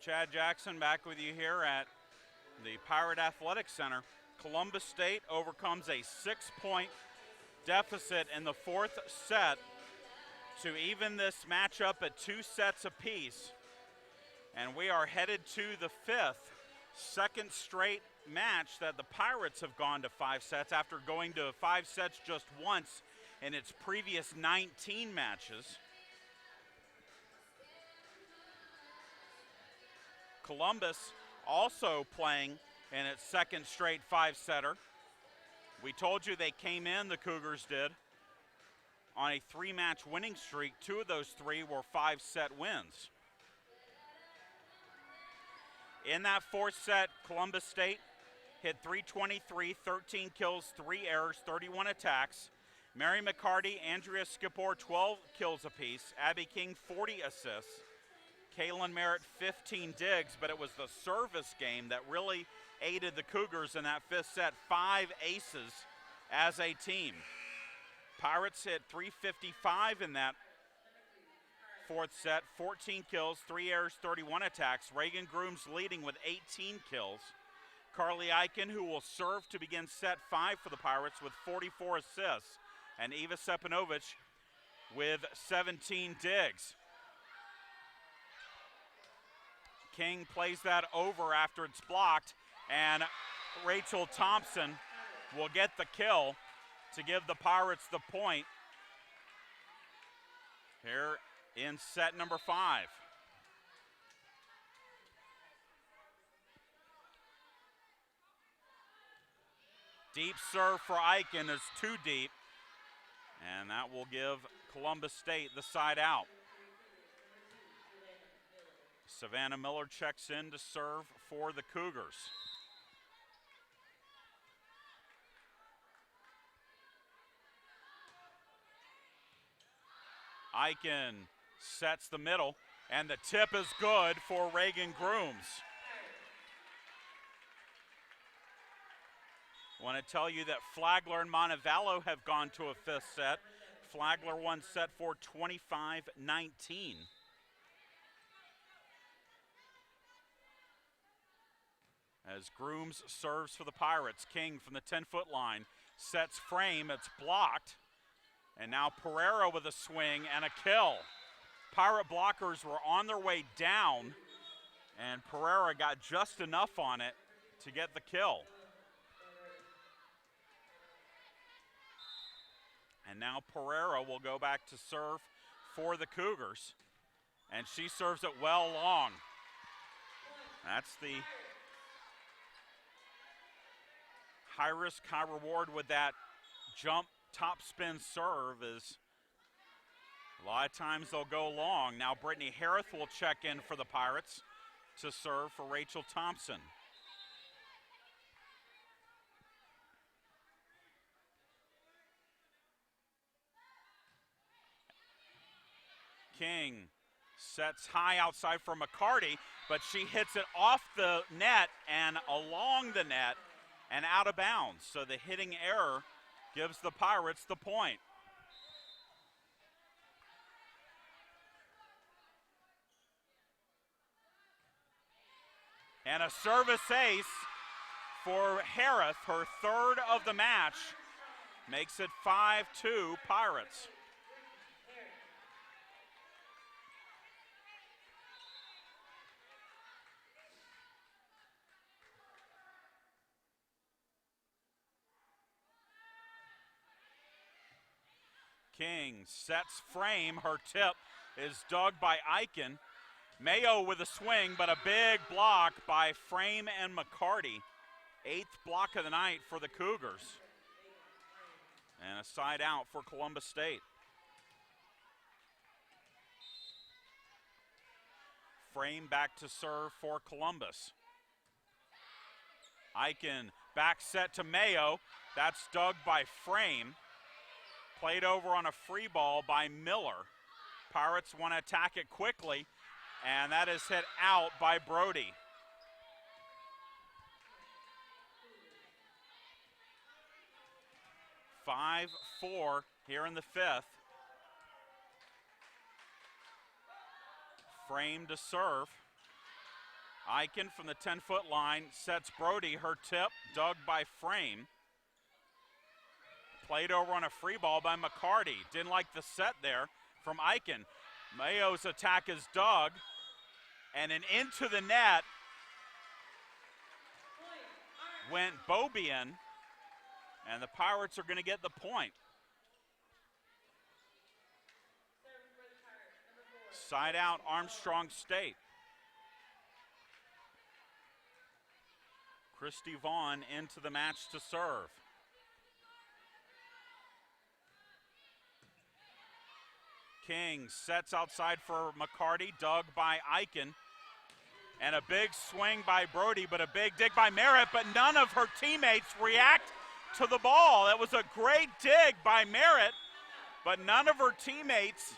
[SPEAKER 9] Chad Jackson back with you here at the Pirate Athletic Center. Columbus State overcomes a 6-point deficit in the fourth set to even this matchup at 2 sets apiece. And we are headed to the fifth, second straight match that the Pirates have gone to 5 sets after going to 5 sets just once in its previous 19 matches. Columbus also playing in its second straight 5-setter. We told you they came in, the Cougars did, on a 3-match winning streak. 2 of those 3 were 5-set wins. In that fourth set, Columbus State hit 323, 13 kills, 3 errors, 31 attacks. Mary McCarty, Andrea Skipor, 12 kills apiece. Abby King, 40 assists. Kaylin Merritt, 15 digs, but it was the service game that really aided the Cougars in that fifth set. 5 aces as a team. Pirates hit 355 in that fourth set, 14 kills, 3 errors, 31 attacks. Reagan Grooms leading with 18 kills. Carly Eichen, who will serve to begin set 5 for the Pirates with 44 assists. And Eva Sepanovich with 17 digs. King plays that over after it's blocked, and Rachel Thompson will get the kill to give the Pirates the point here in set number 5. Deep serve for Eichen is too deep, and that will give Columbus State the side out. Savannah Miller checks in to serve for the Cougars. Eichen sets the middle, And the tip is good for Reagan Grooms. I want to tell you that Flagler and Montevallo have gone to a fifth set. Flagler won set for 25-19. As Grooms serves for the Pirates, King from the 10-foot line sets frame, it's blocked. And now Pereira with a swing and a kill. Pirate blockers were on their way down, and Pereira got just enough on it to get the kill. And now Pereira will go back to serve for the Cougars. And she serves it well long. That's the high risk, high reward with that jump top spin serve is a lot of times they'll go long. Now Brittany Harris will check in for the Pirates to serve for Rachel Thompson. King sets high outside for McCarty, but she hits it off the net and along the net and out of bounds. So the hitting error gives the Pirates the point. And a service ace for Harris, her third of the match, makes it 5-2 Pirates. King sets frame. Her tip is dug by Eichen. Mayo with a swing, but a big block by Frame and McCarty. 8th block of the night for the Cougars. And a side out for Columbus State. Frame back to serve for Columbus. Eichen back set to Mayo. That's dug by Frame. Played over on a free ball by Miller. Pirates want to attack it quickly, and that is hit out by Brody. Five, 4 here in the 5th. Frame to serve. Eichen from the 10-foot line sets Brody. Her tip, dug by Frame. Played over on a free ball by McCarty. Didn't like the set there from Eichen. Mayo's attack is dug. And an into the net went Bobian. And the Pirates are going to get the point. Side out Armstrong State. Christy Vaughn into the match to serve. King sets outside for McCarty, dug by Eichen. And a big swing by Brody, but a big dig by Merritt, but none of her teammates react to the ball. That was a great dig by Merritt, but none of her teammates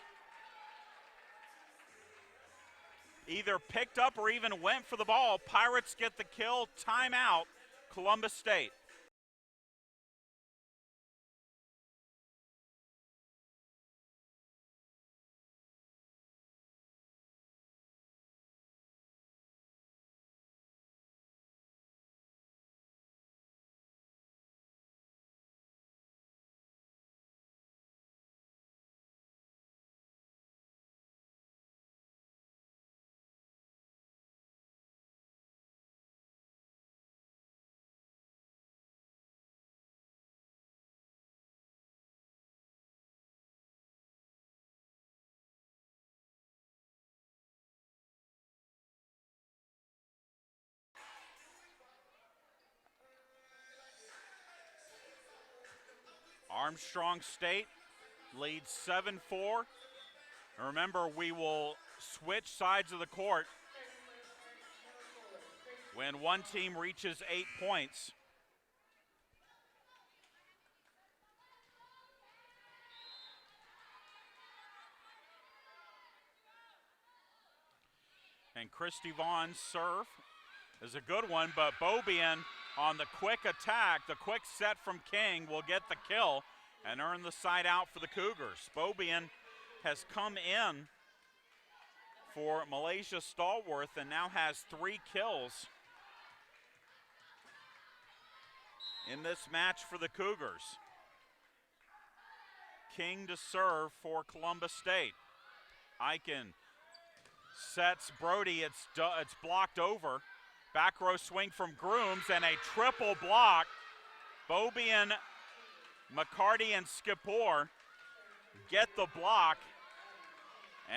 [SPEAKER 9] either picked up or even went for the ball. Pirates get the kill, timeout, Columbus State. Armstrong State leads 7-4. Remember, we will switch sides of the court when one team reaches 8 points. And Christy Vaughn's serve is a good one, but Beaubien on the quick attack, the quick set from King will get the kill and earn the side out for the Cougars. Beaubien has come in for Malaysia Stallworth and now has 3 kills in this match for the Cougars. King to serve for Columbus State. Eichen sets Brody, it's blocked over. Back row swing from Grooms and a triple block. Beaubien, McCarty, and Skipor get the block,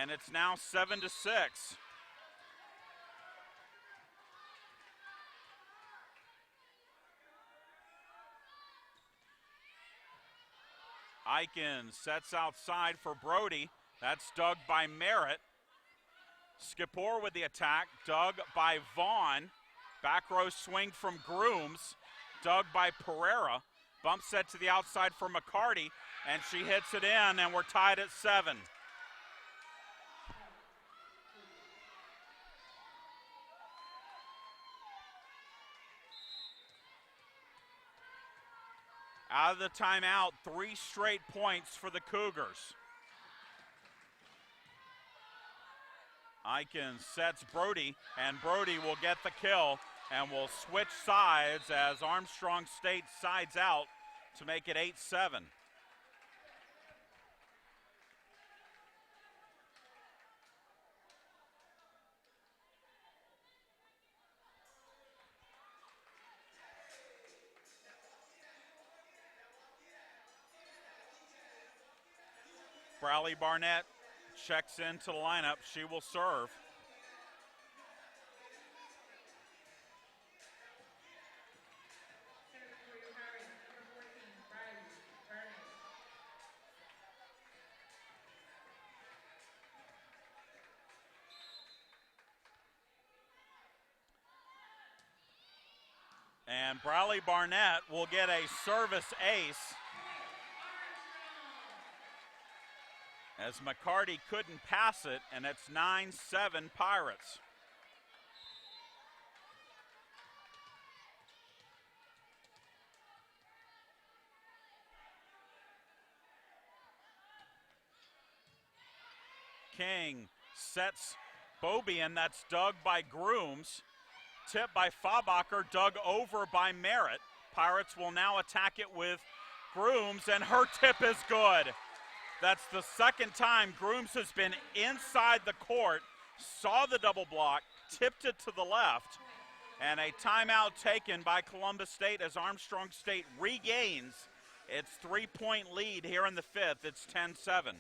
[SPEAKER 9] and it's now 7-6. Eichen sets outside for Brody. That's dug by Merritt. Skipor with the attack, dug by Vaughn. Back row swing from Grooms, dug by Pereira. Bump set to the outside for McCarty, and she hits it in, and we're tied at 7. Out of the timeout, 3 straight points for the Cougars. Eichen sets Brody, and Brody will get the kill and will switch sides as Armstrong State sides out to make it 8-7. Bradley Barnett checks into the lineup. She will serve. And Bradley Barnett will get a service ace as McCarty couldn't pass it, and it's 9-7 Pirates. King sets Beaubien, that's dug by Grooms. Tip by Fabacher, dug over by Merritt. Pirates will now attack it with Grooms, and her tip is good. That's the second time Grooms has been inside the court, saw the double block, tipped it to the left, and a timeout taken by Columbus State as Armstrong State regains its 3-point lead here in the 5th. It's 10-7.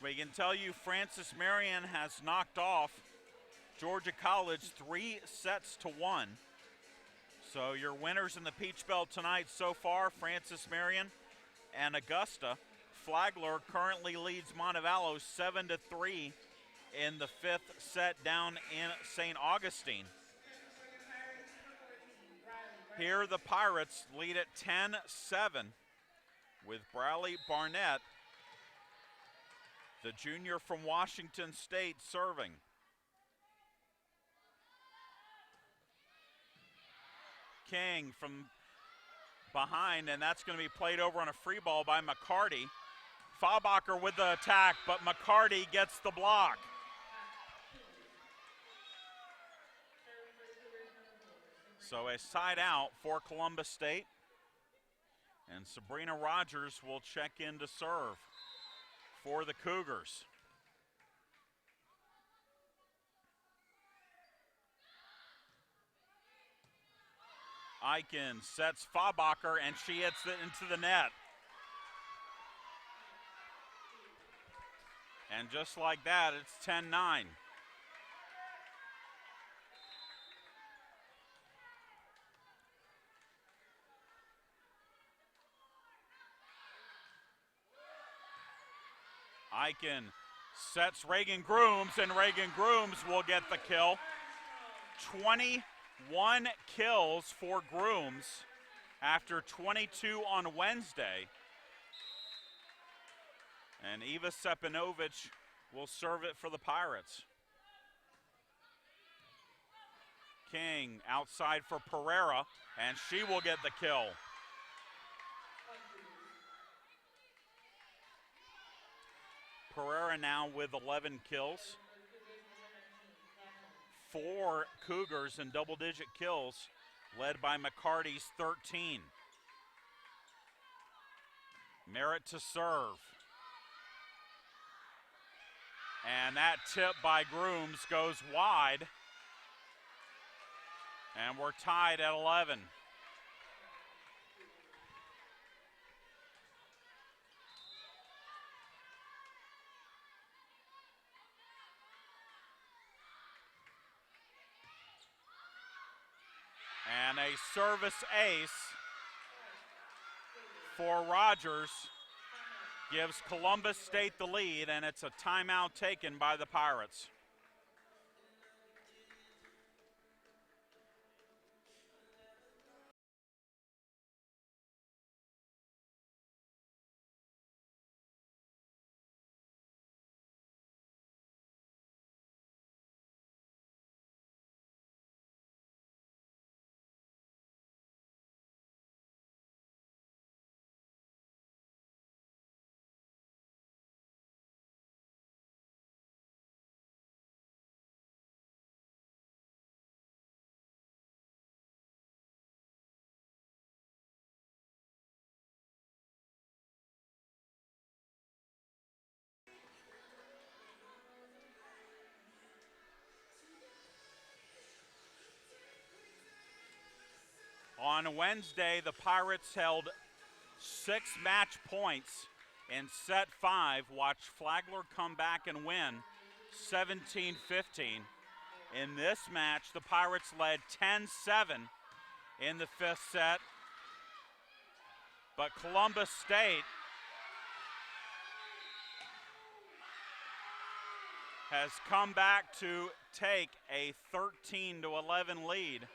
[SPEAKER 9] We can tell you Francis Marion has knocked off Georgia College 3-1. So your winners in the Peach Belt tonight so far, Francis Marion and Augusta. Flagler currently leads Montevallo 7-3 in the 5th set down in St. Augustine. Here the Pirates lead at 10-7 with Bradley Barnett, the junior from Washington State, serving. King from behind, and that's going to be played over on a free ball by McCarty. Fabacher with the attack, but McCarty gets the block. So a side out for Columbus State, and Sabrina Rogers will check in to serve for the Cougars. Eichen sets Fabacher, and she hits it into the net. And just like that, it's 10-9. Eichen sets Reagan Grooms, and Reagan Grooms will get the kill. 21 kills for Grooms after 22 on Wednesday. And Eva Sepinovic will serve it for the Pirates. King outside for Pereira, and she will get the kill. Pereira now with 11 kills. 4 Cougars in double-digit kills, led by McCarty's 13. Merritt to serve. And that tip by Grooms goes wide. And we're tied at 11. And a service ace for Rogers gives Columbus State the lead, and it's a timeout taken by the Pirates. On Wednesday, the Pirates held 6 match points in set 5. Watch Flagler come back and win 17-15. In this match, the Pirates led 10-7 in the 5th set. But Columbus State has come back to take a 13-11 lead.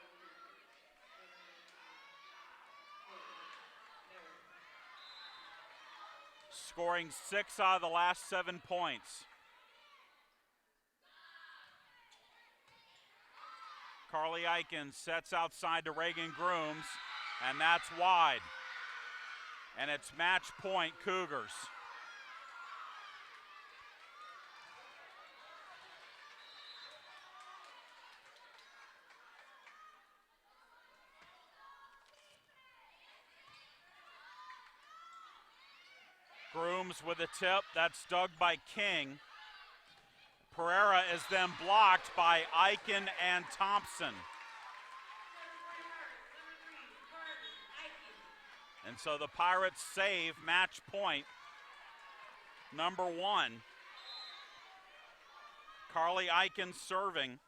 [SPEAKER 9] Scoring 6 out of the last 7 points. Carly Eichen sets outside to Reagan Grooms, and that's wide. And it's match point Cougars. Grooms with a tip, that's dug by King. Pereira is then blocked by Eichen and Thompson. And so the Pirates save match point number 1. Carly Eichen serving.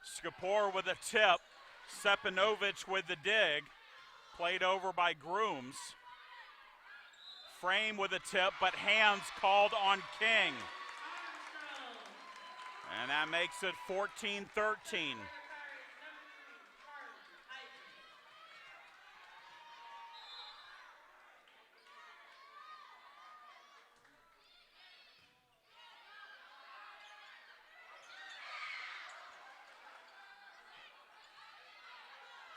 [SPEAKER 9] Skapor with a tip. Sepinovic with the dig. Played over by Grooms. Frame with a tip, but hands called on King. And that makes it 14-13.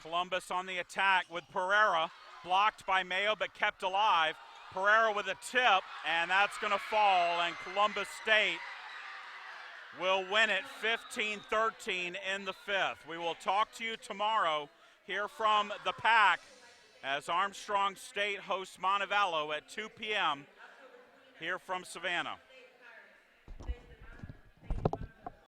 [SPEAKER 9] Columbus on the attack with Pereira, blocked by Mayo but kept alive. Pereira with a tip, and that's going to fall, and Columbus State will win it 15-13 in the 5th. We will talk to you tomorrow, hear from the Pack as Armstrong State hosts Montevallo at 2 p.m. here from Savannah.